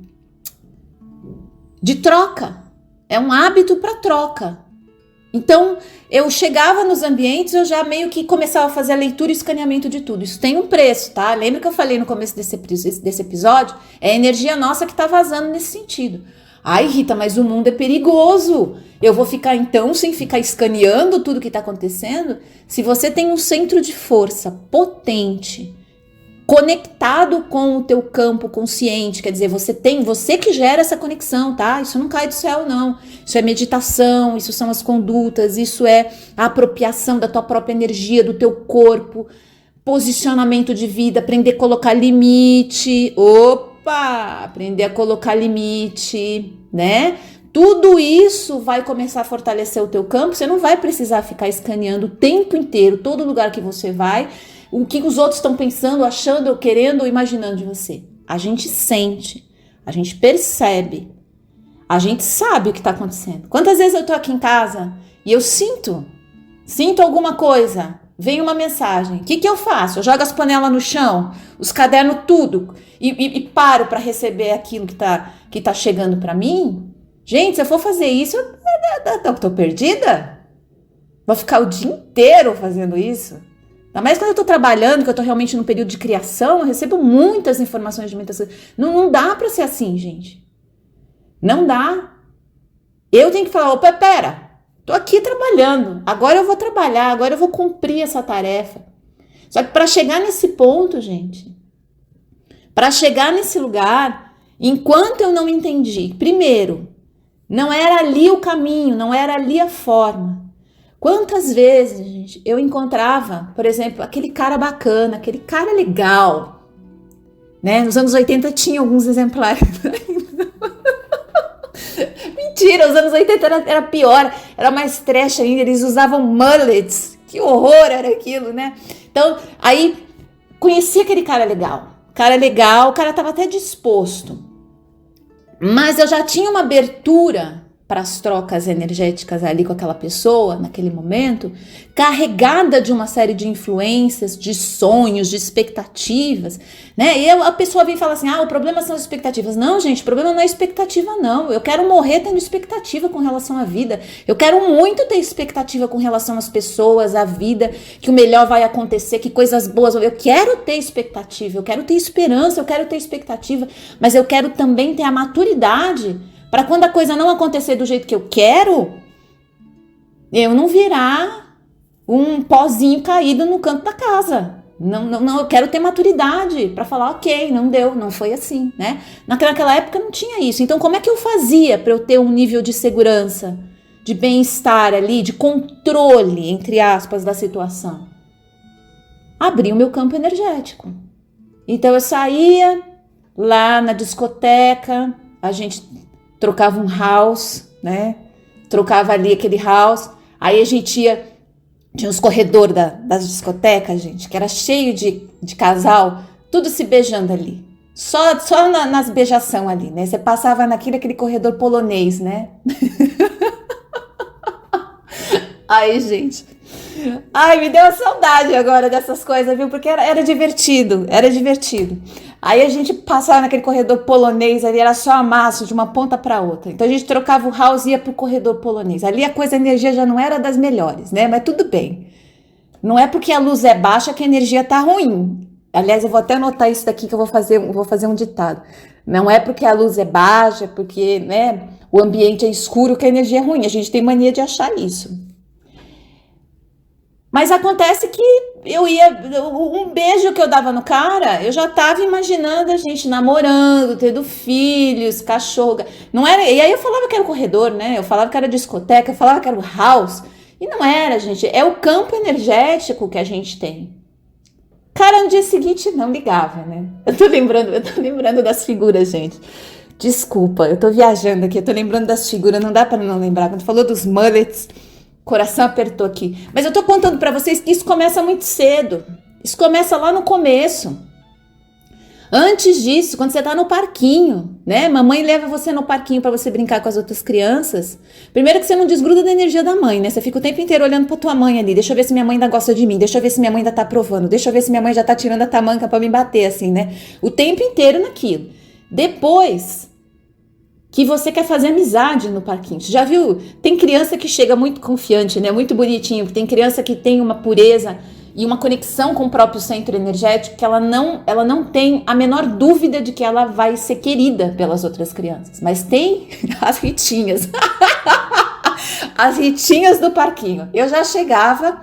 troca. É um hábito para troca. Então, eu chegava nos ambientes, eu já meio que começava a fazer a leitura e escaneamento de tudo. Isso tem um preço, tá? Lembra que eu falei no começo desse episódio? É a energia nossa que tá vazando nesse sentido. Ai, Rita, mas o mundo é perigoso. Eu vou ficar então sem ficar escaneando tudo que tá acontecendo? Se você tem um centro de força potente, conectado com o teu campo consciente, quer dizer, você que gera essa conexão, tá? Isso não cai do céu, não. Isso é meditação, isso são as condutas, isso é a apropriação da tua própria energia, do teu corpo, posicionamento de vida, aprender a colocar limite, aprender a colocar limite, né? Tudo isso vai começar a fortalecer o teu campo, você não vai precisar ficar escaneando o tempo inteiro, todo lugar que você vai, o que os outros estão pensando, achando, ou querendo, ou imaginando de você. A gente sente, a gente percebe, a gente sabe o que está acontecendo. Quantas vezes eu tô aqui em casa e eu sinto alguma coisa, vem uma mensagem, o que eu faço? Eu jogo as panelas no chão, os cadernos, tudo, e paro para receber aquilo que tá chegando para mim? Gente, se eu for fazer isso, eu tô perdida? Vou ficar o dia inteiro fazendo isso? Ainda mais quando eu tô trabalhando, que eu tô realmente no período de criação, eu recebo muitas informações de muitas coisas. Não dá pra ser assim, gente. Não dá. Eu tenho que falar, opa, pera, tô aqui trabalhando, agora eu vou trabalhar, agora eu vou cumprir essa tarefa. Só que para chegar nesse ponto, gente, para chegar nesse lugar, enquanto eu não entendi, primeiro, não era ali o caminho, não era ali a forma. Quantas vezes, gente, eu encontrava, por exemplo, aquele cara bacana, aquele cara legal, né? Nos anos 80 tinha alguns exemplares ainda. Mentira, os anos 80 era pior, era mais trash ainda, eles usavam mullets, que horror era aquilo, né? Então, aí, conheci aquele cara legal, o cara tava até disposto, mas eu já tinha uma abertura para as trocas energéticas ali com aquela pessoa, naquele momento, carregada de uma série de influências, de sonhos, de expectativas, né? E a pessoa vem e fala assim, o problema são as expectativas. Não, gente, o problema não é expectativa, não. Eu quero morrer tendo expectativa com relação à vida. Eu quero muito ter expectativa com relação às pessoas, à vida, que o melhor vai acontecer, que coisas boas... Eu quero ter expectativa, eu quero ter esperança, eu quero ter expectativa, mas eu quero também ter a maturidade para quando a coisa não acontecer do jeito que eu quero, eu não virar um pozinho caído no canto da casa. Não, eu quero ter maturidade para falar, ok, não deu, não foi assim, né? Naquela época não tinha isso. Então, como é que eu fazia para eu ter um nível de segurança, de bem-estar ali, de controle, entre aspas, da situação? Abri o meu campo energético. Então, eu saía lá na discoteca, a gente trocava um house, né? Trocava ali aquele house. Aí a gente tinha os corredores das discotecas, gente, que era cheio de casal, tudo se beijando ali. Só nas beijação ali, né? Você passava naquele corredor polonês, né? Aí, gente, Ai, me deu uma saudade agora dessas coisas, viu? Porque era divertido, era divertido. Aí a gente passava naquele corredor polonês ali, era só amasso de uma ponta para outra. Então a gente trocava o house e ia pro corredor polonês. Ali a coisa, a energia já não era das melhores, né? Mas tudo bem. Não é porque a luz é baixa que a energia tá ruim. Aliás, eu vou até anotar isso daqui que eu vou fazer um ditado. Não é porque a luz é baixa, porque, né, o ambiente é escuro que a energia é ruim. A gente tem mania de achar isso. Mas acontece que um beijo que eu dava no cara, eu já tava imaginando a gente namorando, tendo filhos, cachorro. Não era, e aí eu falava que era o corredor, né? Eu falava que era discoteca, eu falava que era o house. E não era, gente. É o campo energético que a gente tem. Cara, no dia seguinte não ligava, né? Eu tô lembrando das figuras, gente. Desculpa, eu tô viajando aqui, eu tô lembrando das figuras, não dá pra não lembrar. Quando falou dos mullets, coração apertou aqui. Mas eu tô contando pra vocês que isso começa muito cedo. Isso começa lá no começo. Antes disso, quando você tá no parquinho, né? Mamãe leva você no parquinho pra você brincar com as outras crianças. Primeiro que você não desgruda da energia da mãe, né? Você fica o tempo inteiro olhando pra tua mãe ali. Deixa eu ver se minha mãe ainda gosta de mim. Deixa eu ver se minha mãe ainda tá aprovando. Deixa eu ver se minha mãe já tá tirando a tamanca pra me bater, assim, né? O tempo inteiro naquilo. Depois que você quer fazer amizade no parquinho. Você já viu? Tem criança que chega muito confiante, né? Muito bonitinho. Tem criança que tem uma pureza e uma conexão com o próprio centro energético que ela não tem a menor dúvida de que ela vai ser querida pelas outras crianças. Mas tem as ritinhas. As ritinhas do parquinho. Eu já chegava,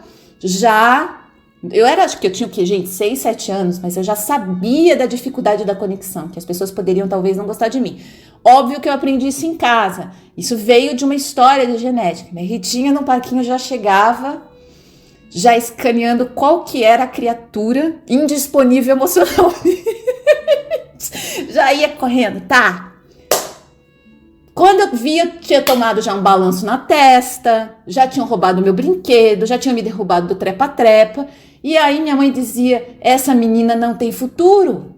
acho que eu tinha o quê, gente? 6, 7 anos, mas eu já sabia da dificuldade da conexão, que as pessoas poderiam talvez não gostar de mim. Óbvio que eu aprendi isso em casa. Isso veio de uma história de genética, né? Ritinha no parquinho já chegava, já escaneando qual que era a criatura indisponível emocionalmente. Já ia correndo, tá? Quando eu via, eu tinha tomado já um balanço na testa, já tinham roubado meu brinquedo, já tinham me derrubado do trepa-trepa. E aí minha mãe dizia, essa menina não tem futuro.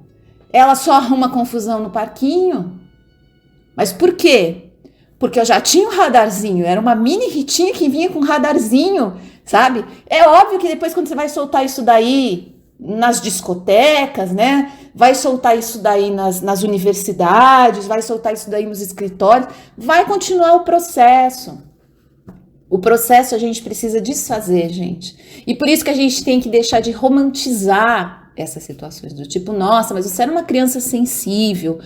Ela só arruma confusão no parquinho. Mas por quê? Porque eu já tinha um radarzinho, era uma mini Ritinha que vinha com um radarzinho, sabe? É óbvio que depois quando você vai soltar isso daí nas discotecas, né? Vai soltar isso daí nas universidades, vai soltar isso daí nos escritórios, vai continuar o processo. O processo a gente precisa desfazer, gente. E por isso que a gente tem que deixar de romantizar essas situações, do tipo, nossa, mas você era uma criança sensível,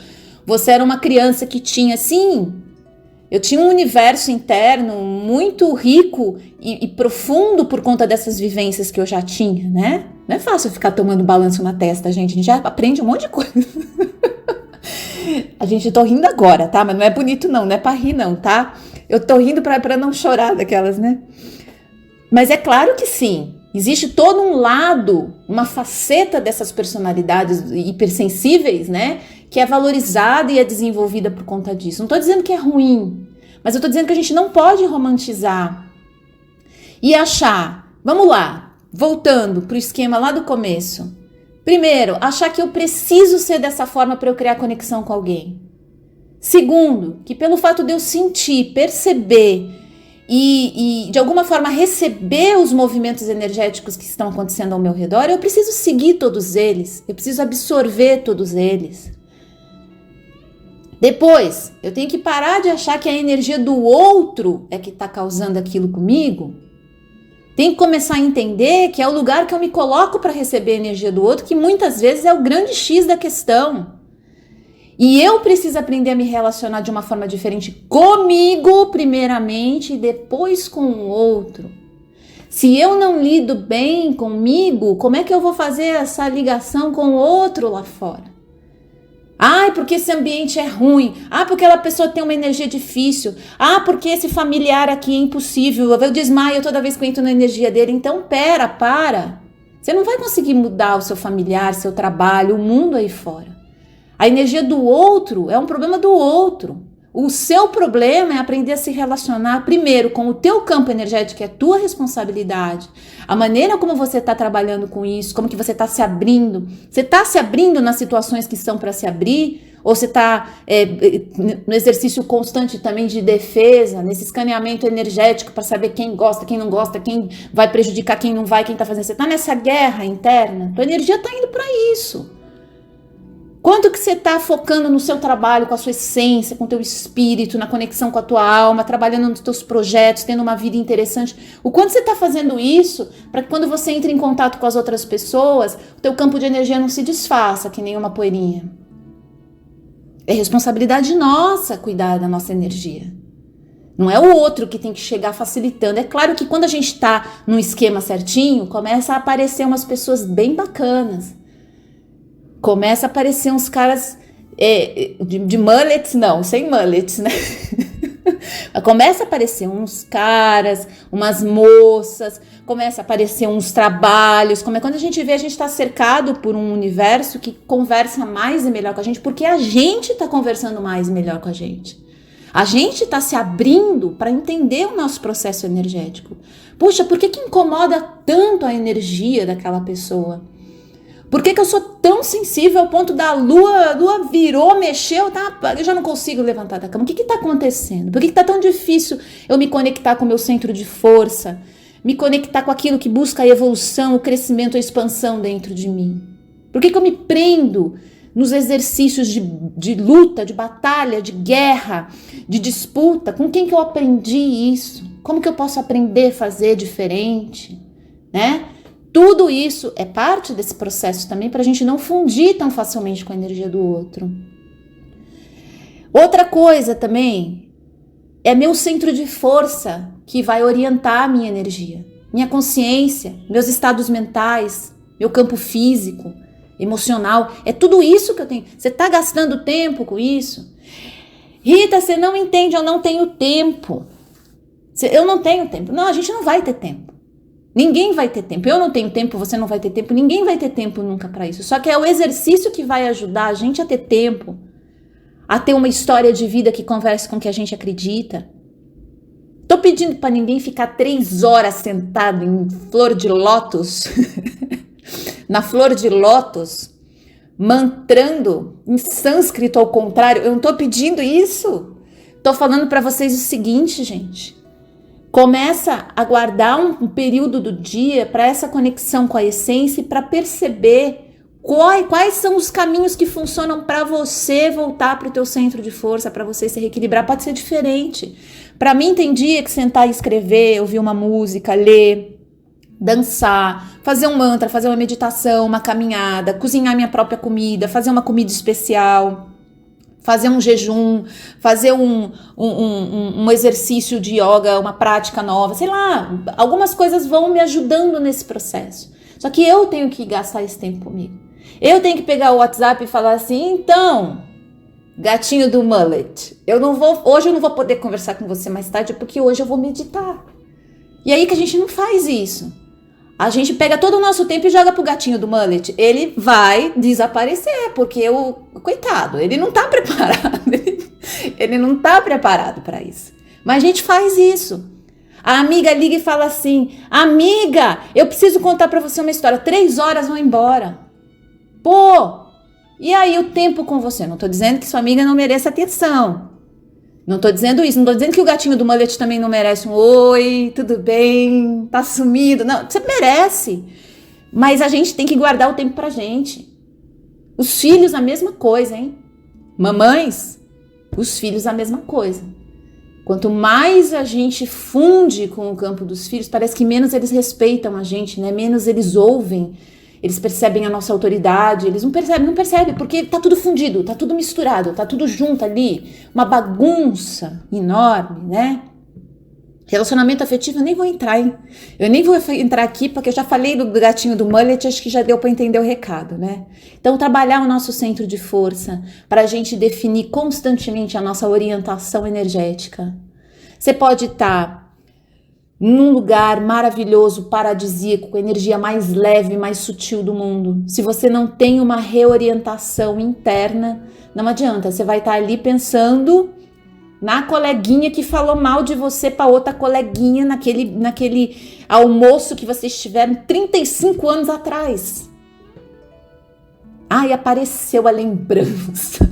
você era uma criança que tinha, sim, eu tinha um universo interno muito rico e profundo por conta dessas vivências que eu já tinha, né? Não é fácil ficar tomando balanço na testa, gente. A gente já aprende um monte de coisa. A gente tô rindo agora, tá? Mas não é bonito não, não é pra rir não, tá? Eu tô rindo pra não chorar daquelas, né? Mas é claro que sim. Existe todo um lado, uma faceta dessas personalidades hipersensíveis, né? Que é valorizada e é desenvolvida por conta disso. Não tô dizendo que é ruim, mas eu tô dizendo que a gente não pode romantizar e achar, vamos lá, voltando pro esquema lá do começo. Primeiro, achar que eu preciso ser dessa forma para eu criar conexão com alguém. Segundo, que pelo fato de eu sentir, perceber e de alguma forma receber os movimentos energéticos que estão acontecendo ao meu redor, eu preciso seguir todos eles, eu preciso absorver todos eles. Depois, eu tenho que parar de achar que a energia do outro é que está causando aquilo comigo. Tem que começar a entender que é o lugar que eu me coloco para receber a energia do outro, que muitas vezes é o grande X da questão. E eu preciso aprender a me relacionar de uma forma diferente comigo, primeiramente, e depois com o outro. Se eu não lido bem comigo, como é que eu vou fazer essa ligação com o outro lá fora? Ai, porque esse ambiente é ruim. Ah, porque aquela pessoa tem uma energia difícil. Ah, porque esse familiar aqui é impossível. Eu desmaio toda vez que eu entro na energia dele. Então, para. Você não vai conseguir mudar o seu familiar, seu trabalho, o mundo aí fora. A energia do outro é um problema do outro. O seu problema é aprender a se relacionar primeiro com o teu campo energético, que é a tua responsabilidade. A maneira como você está trabalhando com isso, como que você está se abrindo. Você está se abrindo nas situações que estão para se abrir? Ou você está no exercício constante também de defesa, nesse escaneamento energético para saber quem gosta, quem não gosta, quem vai prejudicar, quem não vai, quem está fazendo. Você está nessa guerra interna, tua energia está indo para isso. Quanto que você está focando no seu trabalho, com a sua essência, com o teu espírito, na conexão com a tua alma, trabalhando nos teus projetos, tendo uma vida interessante? O quanto você está fazendo isso para que quando você entra em contato com as outras pessoas, o teu campo de energia não se desfaça que nem uma poeirinha? É responsabilidade nossa cuidar da nossa energia. Não é o outro que tem que chegar facilitando. É claro que quando a gente está num esquema certinho, começa a aparecer umas pessoas bem bacanas. Começa a aparecer uns caras de mullets, não, sem mullets, né? Começa a aparecer uns caras, umas moças, começa a aparecer uns trabalhos. Quando a gente vê, a gente está cercado por um universo que conversa mais e melhor com a gente, porque a gente está conversando mais e melhor com a gente. A gente está se abrindo para entender o nosso processo energético. Puxa, por que incomoda tanto a energia daquela pessoa? Por que eu sou tão sensível ao ponto da lua virou, mexeu, tá? Eu já não consigo levantar da cama. O que está acontecendo? Por que está tão difícil eu me conectar com o meu centro de força? Me conectar com aquilo que busca a evolução, o crescimento, a expansão dentro de mim? Por que eu me prendo nos exercícios de luta, de batalha, de guerra, de disputa? Com quem que eu aprendi isso? Como que eu posso aprender a fazer diferente? Né? Tudo isso é parte desse processo também para a gente não fundir tão facilmente com a energia do outro. Outra coisa também é meu centro de força que vai orientar a minha energia, minha consciência, meus estados mentais, meu campo físico, emocional. É tudo isso que eu tenho. Você está gastando tempo com isso? Rita, você não entende, eu não tenho tempo. Eu não tenho tempo. Não, a gente não vai ter tempo. Ninguém vai ter tempo. Eu não tenho tempo, você não vai ter tempo. Ninguém vai ter tempo nunca para isso. Só que é o exercício que vai ajudar a gente a ter tempo, a ter uma história de vida que converse com o que a gente acredita. Tô pedindo para ninguém ficar 3 horas sentado em flor de lótus, na flor de lótus, mantrando em sânscrito ao contrário. Eu não tô pedindo isso. Tô falando para vocês o seguinte, gente. Começa a guardar um período do dia para essa conexão com a essência e para perceber quais são os caminhos que funcionam para você voltar para o teu centro de força, para você se reequilibrar. Pode ser diferente. Para mim tem dia que sentar e escrever, ouvir uma música, ler, dançar, fazer um mantra, fazer uma meditação, uma caminhada, cozinhar minha própria comida, fazer uma comida especial, fazer um jejum, fazer um exercício de yoga, uma prática nova, sei lá, algumas coisas vão me ajudando nesse processo. Só que eu tenho que gastar esse tempo comigo. Eu tenho que pegar o WhatsApp e falar assim, então, gatinho do mullet, hoje eu não vou poder conversar com você mais tarde porque hoje eu vou meditar. E aí que a gente não faz isso. A gente pega todo o nosso tempo e joga pro gatinho do mullet. Ele vai desaparecer, porque coitado, ele não tá preparado. Ele não tá preparado para isso. Mas a gente faz isso. A amiga liga e fala assim, amiga, eu preciso contar para você uma história. 3 horas vão embora. Pô, e aí o tempo com você? Não tô dizendo que sua amiga não merece atenção. Não tô dizendo isso, não tô dizendo que o gatinho do mullet também não merece um oi, tudo bem, tá sumido. Não, você merece. Mas a gente tem que guardar o tempo pra gente. Os filhos a mesma coisa, hein? Mamães, os filhos a mesma coisa. Quanto mais a gente funde com o campo dos filhos, parece que menos eles respeitam a gente, né? Menos eles ouvem. Eles percebem a nossa autoridade, eles não percebem, porque tá tudo fundido, tá tudo misturado, tá tudo junto ali, uma bagunça enorme, né? Relacionamento afetivo eu nem vou entrar, hein? Eu nem vou entrar aqui, porque eu já falei do gatinho do mullet, acho que já deu para entender o recado, né? Então, trabalhar o nosso centro de força, para a gente definir constantemente a nossa orientação energética. Você pode estar num lugar maravilhoso, paradisíaco, com a energia mais leve, mais sutil do mundo. Se você não tem uma reorientação interna, não adianta. Você vai estar ali pensando na coleguinha que falou mal de você para outra coleguinha naquele almoço que vocês tiveram 35 anos atrás. Ai, apareceu a lembrança.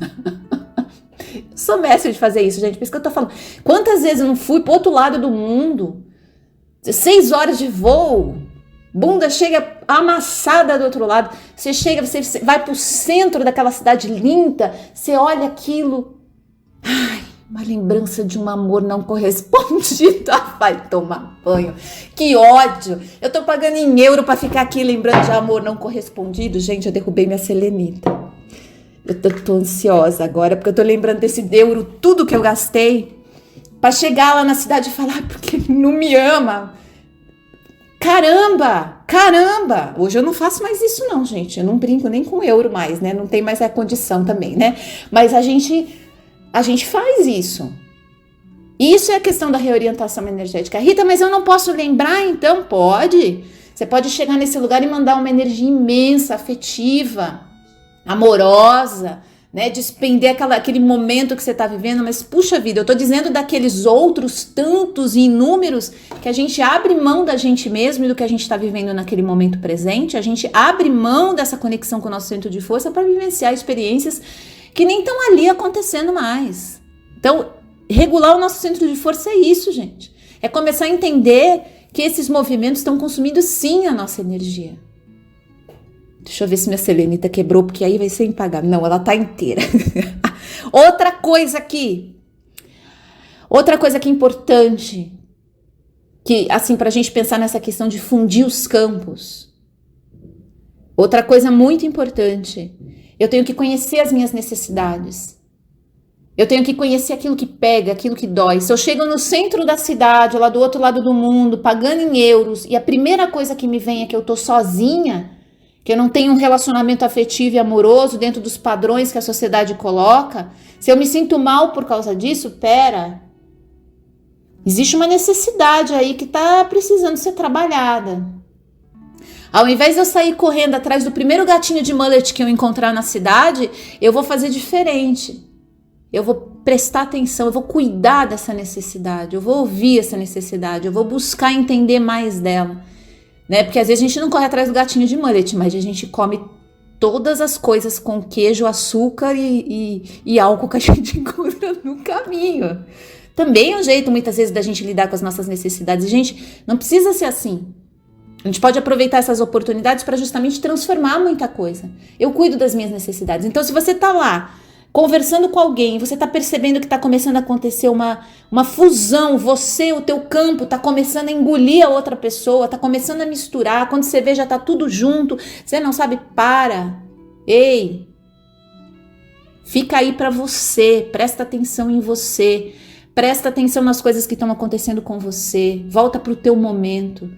sou mestre de fazer isso, gente. Por isso que eu tô falando. Quantas vezes eu não fui pro outro lado do mundo? 6 horas de voo. Bunda chega amassada do outro lado. Você chega, você vai pro centro daquela cidade linda. Você olha aquilo. Ai, uma lembrança de um amor não correspondido. Ah, vai tomar banho. Que ódio. Eu tô pagando em euro pra ficar aqui lembrando de amor não correspondido. Gente, eu derrubei minha selenita. Eu tô ansiosa agora, porque eu tô lembrando desse euro, tudo que eu gastei, pra chegar lá na cidade e falar, porque ele não me ama. Caramba! Hoje eu não faço mais isso não, gente. Eu não brinco nem com euro mais, né? Não tem mais a condição também, né? Mas a gente faz isso. Isso é a questão da reorientação energética. Rita, mas eu não posso lembrar? Então pode. Você pode chegar nesse lugar e mandar uma energia imensa, afetiva, amorosa, né, despender aquele momento que você está vivendo, mas puxa vida, eu tô dizendo daqueles outros tantos e inúmeros que a gente abre mão da gente mesmo e do que a gente está vivendo naquele momento presente, a gente abre mão dessa conexão com o nosso centro de força para vivenciar experiências que nem estão ali acontecendo mais. Então, regular o nosso centro de força é isso, gente. É começar a entender que esses movimentos estão consumindo sim a nossa energia. Deixa eu ver se minha selenita quebrou, porque aí vai ser impagável. Não, ela tá inteira. Outra coisa aqui importante, que assim, pra gente pensar nessa questão de fundir os campos. Outra coisa muito importante, eu tenho que conhecer as minhas necessidades. Eu tenho que conhecer aquilo que pega, aquilo que dói. Se eu chego no centro da cidade, lá do outro lado do mundo, pagando em euros, e a primeira coisa que me vem é que eu tô sozinha, que eu não tenho um relacionamento afetivo e amoroso dentro dos padrões que a sociedade coloca, se eu me sinto mal por causa disso, existe uma necessidade aí que tá precisando ser trabalhada. Ao invés de eu sair correndo atrás do primeiro gatinho de mullet que eu encontrar na cidade, eu vou fazer diferente. Eu vou prestar atenção, eu vou cuidar dessa necessidade, eu vou ouvir essa necessidade, eu vou buscar entender mais dela. Né? Porque às vezes a gente não corre atrás do gatinho de mullet, mas a gente come todas as coisas com queijo, açúcar e álcool que a gente encontra no caminho. Também é um jeito, muitas vezes, da gente lidar com as nossas necessidades. E, gente, não precisa ser assim. A gente pode aproveitar essas oportunidades para justamente transformar muita coisa. Eu cuido das minhas necessidades. Então, se você tá lá conversando com alguém, você tá percebendo que tá começando a acontecer uma fusão, o teu campo tá começando a engolir a outra pessoa, tá começando a misturar, quando você vê já tá tudo junto, você não sabe, ei, fica aí para você, presta atenção em você, presta atenção nas coisas que estão acontecendo com você, volta pro teu momento,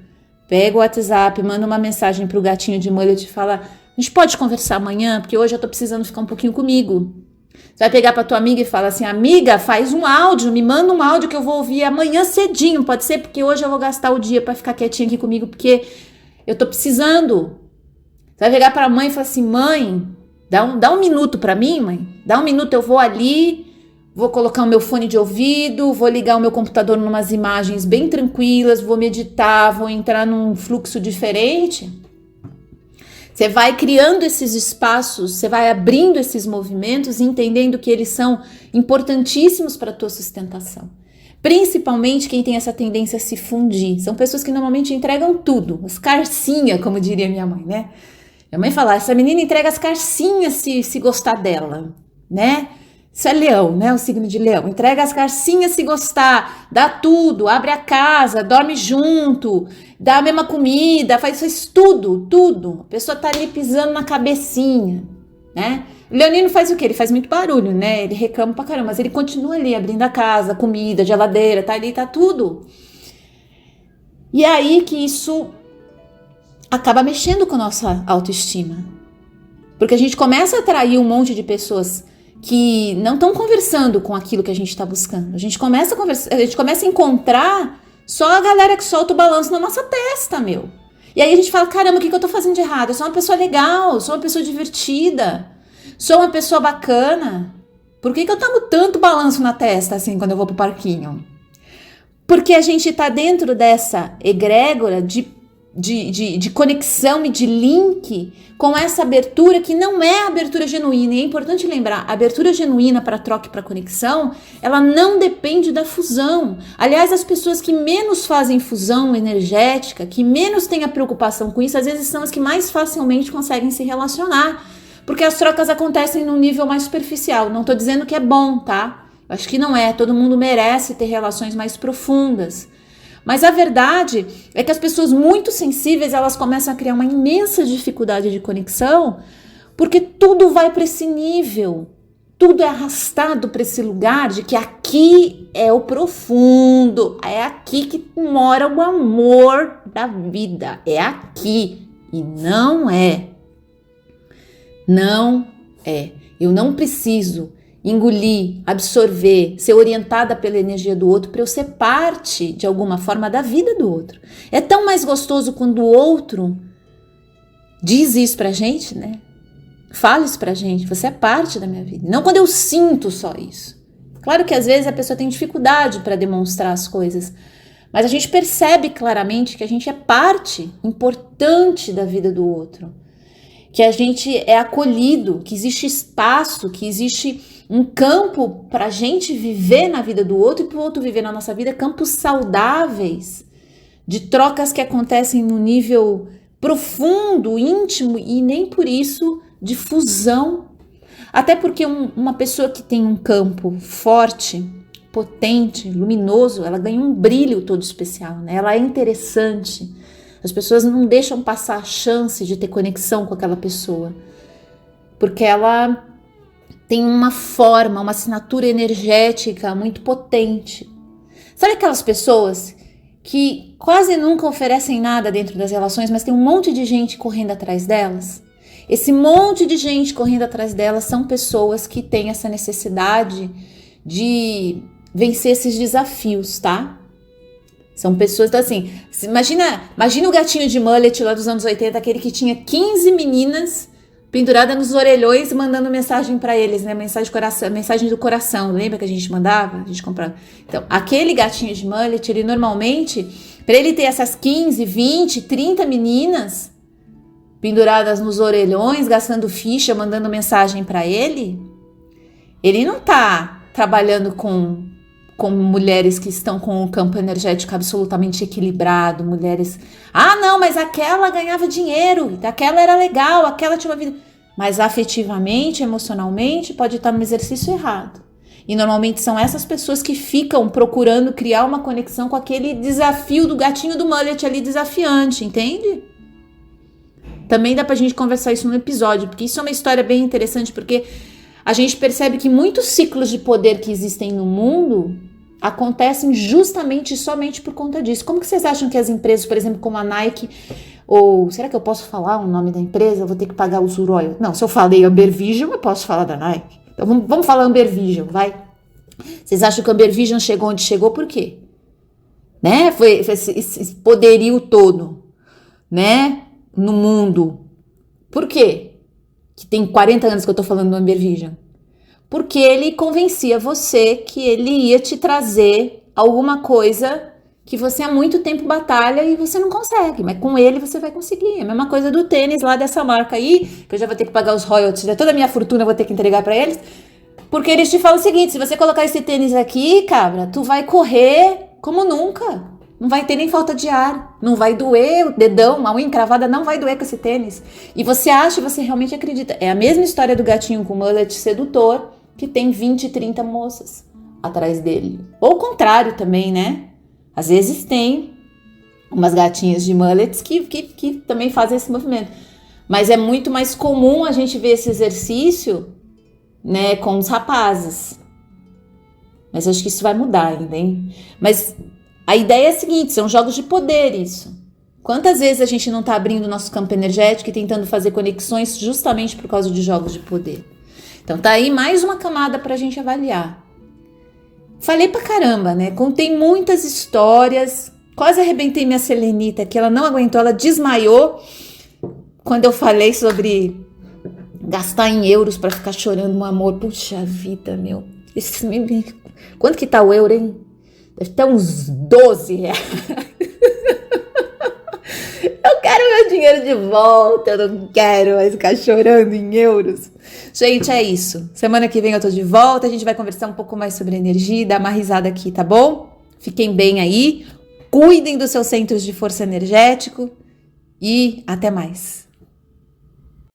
pega o WhatsApp, manda uma mensagem pro gatinho de mullet e fala, a gente pode conversar amanhã, porque hoje eu tô precisando ficar um pouquinho comigo. Você vai pegar pra tua amiga e fala assim, amiga, faz um áudio, me manda um áudio que eu vou ouvir amanhã cedinho, pode ser? Porque hoje eu vou gastar o dia pra ficar quietinha aqui comigo, porque eu tô precisando. Você vai pegar pra mãe e falar assim, mãe, dá um minuto pra mim, mãe, dá um minuto, eu vou ali, vou colocar o meu fone de ouvido, vou ligar o meu computador em umas imagens bem tranquilas, vou meditar, vou entrar num fluxo diferente. Você vai criando esses espaços, você vai abrindo esses movimentos e entendendo que eles são importantíssimos para a tua sustentação. Principalmente quem tem essa tendência a se fundir. São pessoas que normalmente entregam tudo, as carcinhas, como diria minha mãe, né? Minha mãe fala, essa menina entrega as carcinhas se gostar dela, né? Isso é leão, né? O signo de leão. Entrega as carcinhas se gostar, dá tudo, abre a casa, dorme junto, dá a mesma comida, faz tudo. A pessoa tá ali pisando na cabecinha, né? O leonino faz o quê? Ele faz muito barulho, né? Ele reclama pra caramba, mas ele continua ali abrindo a casa, comida, geladeira, tá ali, tá tudo. E é aí que isso acaba mexendo com a nossa autoestima. Porque a gente começa a atrair um monte de pessoas que não estão conversando com aquilo que a gente está buscando. A gente começa a encontrar só a galera que solta o balanço na nossa testa, meu. E aí a gente fala, caramba, o que eu tô fazendo de errado? Eu sou uma pessoa legal, sou uma pessoa divertida, sou uma pessoa bacana. Por que eu tomo tanto balanço na testa assim quando eu vou pro parquinho? Porque a gente tá dentro dessa egrégora de de conexão e de link com essa abertura que não é a abertura genuína. E é importante lembrar, a abertura genuína para troca e para conexão, ela não depende da fusão. Aliás, as pessoas que menos fazem fusão energética, que menos têm a preocupação com isso, às vezes são as que mais facilmente conseguem se relacionar, porque as trocas acontecem num nível mais superficial. Não estou dizendo que é bom, tá? Eu acho que não é. Todo mundo merece ter relações mais profundas. Mas a verdade é que as pessoas muito sensíveis, elas começam a criar uma imensa dificuldade de conexão, porque tudo vai para esse nível, tudo é arrastado para esse lugar de que aqui é o profundo, é aqui que mora o amor da vida, é aqui, e não é. Não é. Eu não preciso engolir, absorver, ser orientada pela energia do outro para eu ser parte, de alguma forma, da vida do outro. É tão mais gostoso quando o outro diz isso pra gente, né? Fala isso pra gente, você é parte da minha vida. Não quando eu sinto só isso. Claro que às vezes a pessoa tem dificuldade para demonstrar as coisas, mas a gente percebe claramente que a gente é parte importante da vida do outro. Que a gente é acolhido, que existe espaço, que existe um campo para a gente viver na vida do outro e para o outro viver na nossa vida, campos saudáveis, de trocas que acontecem no nível profundo, íntimo e nem por isso de fusão. Até porque uma pessoa que tem um campo forte, potente, luminoso, ela ganha um brilho todo especial, né? Ela é interessante. As pessoas não deixam passar a chance de ter conexão com aquela pessoa, porque ela tem uma forma, uma assinatura energética muito potente. Sabe aquelas pessoas que quase nunca oferecem nada dentro das relações, mas tem um monte de gente correndo atrás delas? Esse monte de gente correndo atrás delas são pessoas que têm essa necessidade de vencer esses desafios, tá? São pessoas, então assim, imagina o gatinho de mullet lá dos anos 80, aquele que tinha 15 meninas penduradas nos orelhões mandando mensagem para eles, né? Mensagem do coração, lembra que a gente mandava? A gente comprava. Então, aquele gatinho de mullet, ele normalmente, para ele ter essas 15, 20, 30 meninas penduradas nos orelhões, gastando ficha, mandando mensagem para ele não tá trabalhando com mulheres que estão com o campo energético absolutamente equilibrado, mulheres... Ah, não, mas aquela ganhava dinheiro, aquela era legal, aquela tinha uma vida... Mas afetivamente, emocionalmente, pode estar no exercício errado. E normalmente são essas pessoas que ficam procurando criar uma conexão com aquele desafio do gatinho do mullet ali desafiante, entende? Também dá pra gente conversar isso no episódio, porque isso é uma história bem interessante, porque a gente percebe que muitos ciclos de poder que existem no mundo acontecem justamente somente por conta disso. Como que vocês acham que as empresas, por exemplo, como a Nike, ou será que eu posso falar o nome da empresa? Eu vou ter que pagar os royalties. Não, se eu falei Amber Vision, eu posso falar da Nike. Então vamos falar Amber Vision, vai. Vocês acham que a Amber Vision chegou onde chegou por quê? Né? Foi esse poderio todo, né? No mundo. Por quê? Que tem 40 anos que eu tô falando do Amber Vision. Porque ele convencia você que ele ia te trazer alguma coisa que você há muito tempo batalha e você não consegue, mas com ele você vai conseguir. É a mesma coisa do tênis lá dessa marca aí, que eu já vou ter que pagar os royalties, toda a minha fortuna eu vou ter que entregar pra eles, porque eles te falam o seguinte: se você colocar esse tênis aqui, cabra, tu vai correr como nunca. Não vai ter nem falta de ar, não vai doer o dedão, a unha encravada não vai doer com esse tênis. E você acha, você realmente acredita. É a mesma história do gatinho com mullet sedutor, que tem 20, 30 moças atrás dele. Ou o contrário também, né? Às vezes tem umas gatinhas de mullets que também fazem esse movimento. Mas é muito mais comum a gente ver esse exercício, né, com os rapazes. Mas acho que isso vai mudar ainda, hein? Mas a ideia é a seguinte, são jogos de poder isso. Quantas vezes a gente não tá abrindo nosso campo energético e tentando fazer conexões justamente por causa de jogos de poder? Então tá aí mais uma camada pra gente avaliar. Falei pra caramba, né? Contei muitas histórias, quase arrebentei minha selenita aqui, ela não aguentou, ela desmaiou quando eu falei sobre gastar em euros pra ficar chorando no amor. Puxa vida, meu. Quanto que tá o euro, hein? Deve ter uns 12 reais. meu dinheiro de volta, eu não quero mais ficar chorando em euros. Gente, é isso. Semana que vem eu tô de volta, a gente vai conversar um pouco mais sobre energia e dar uma risada aqui, tá bom? Fiquem bem aí, cuidem dos seus centros de força energético e até mais.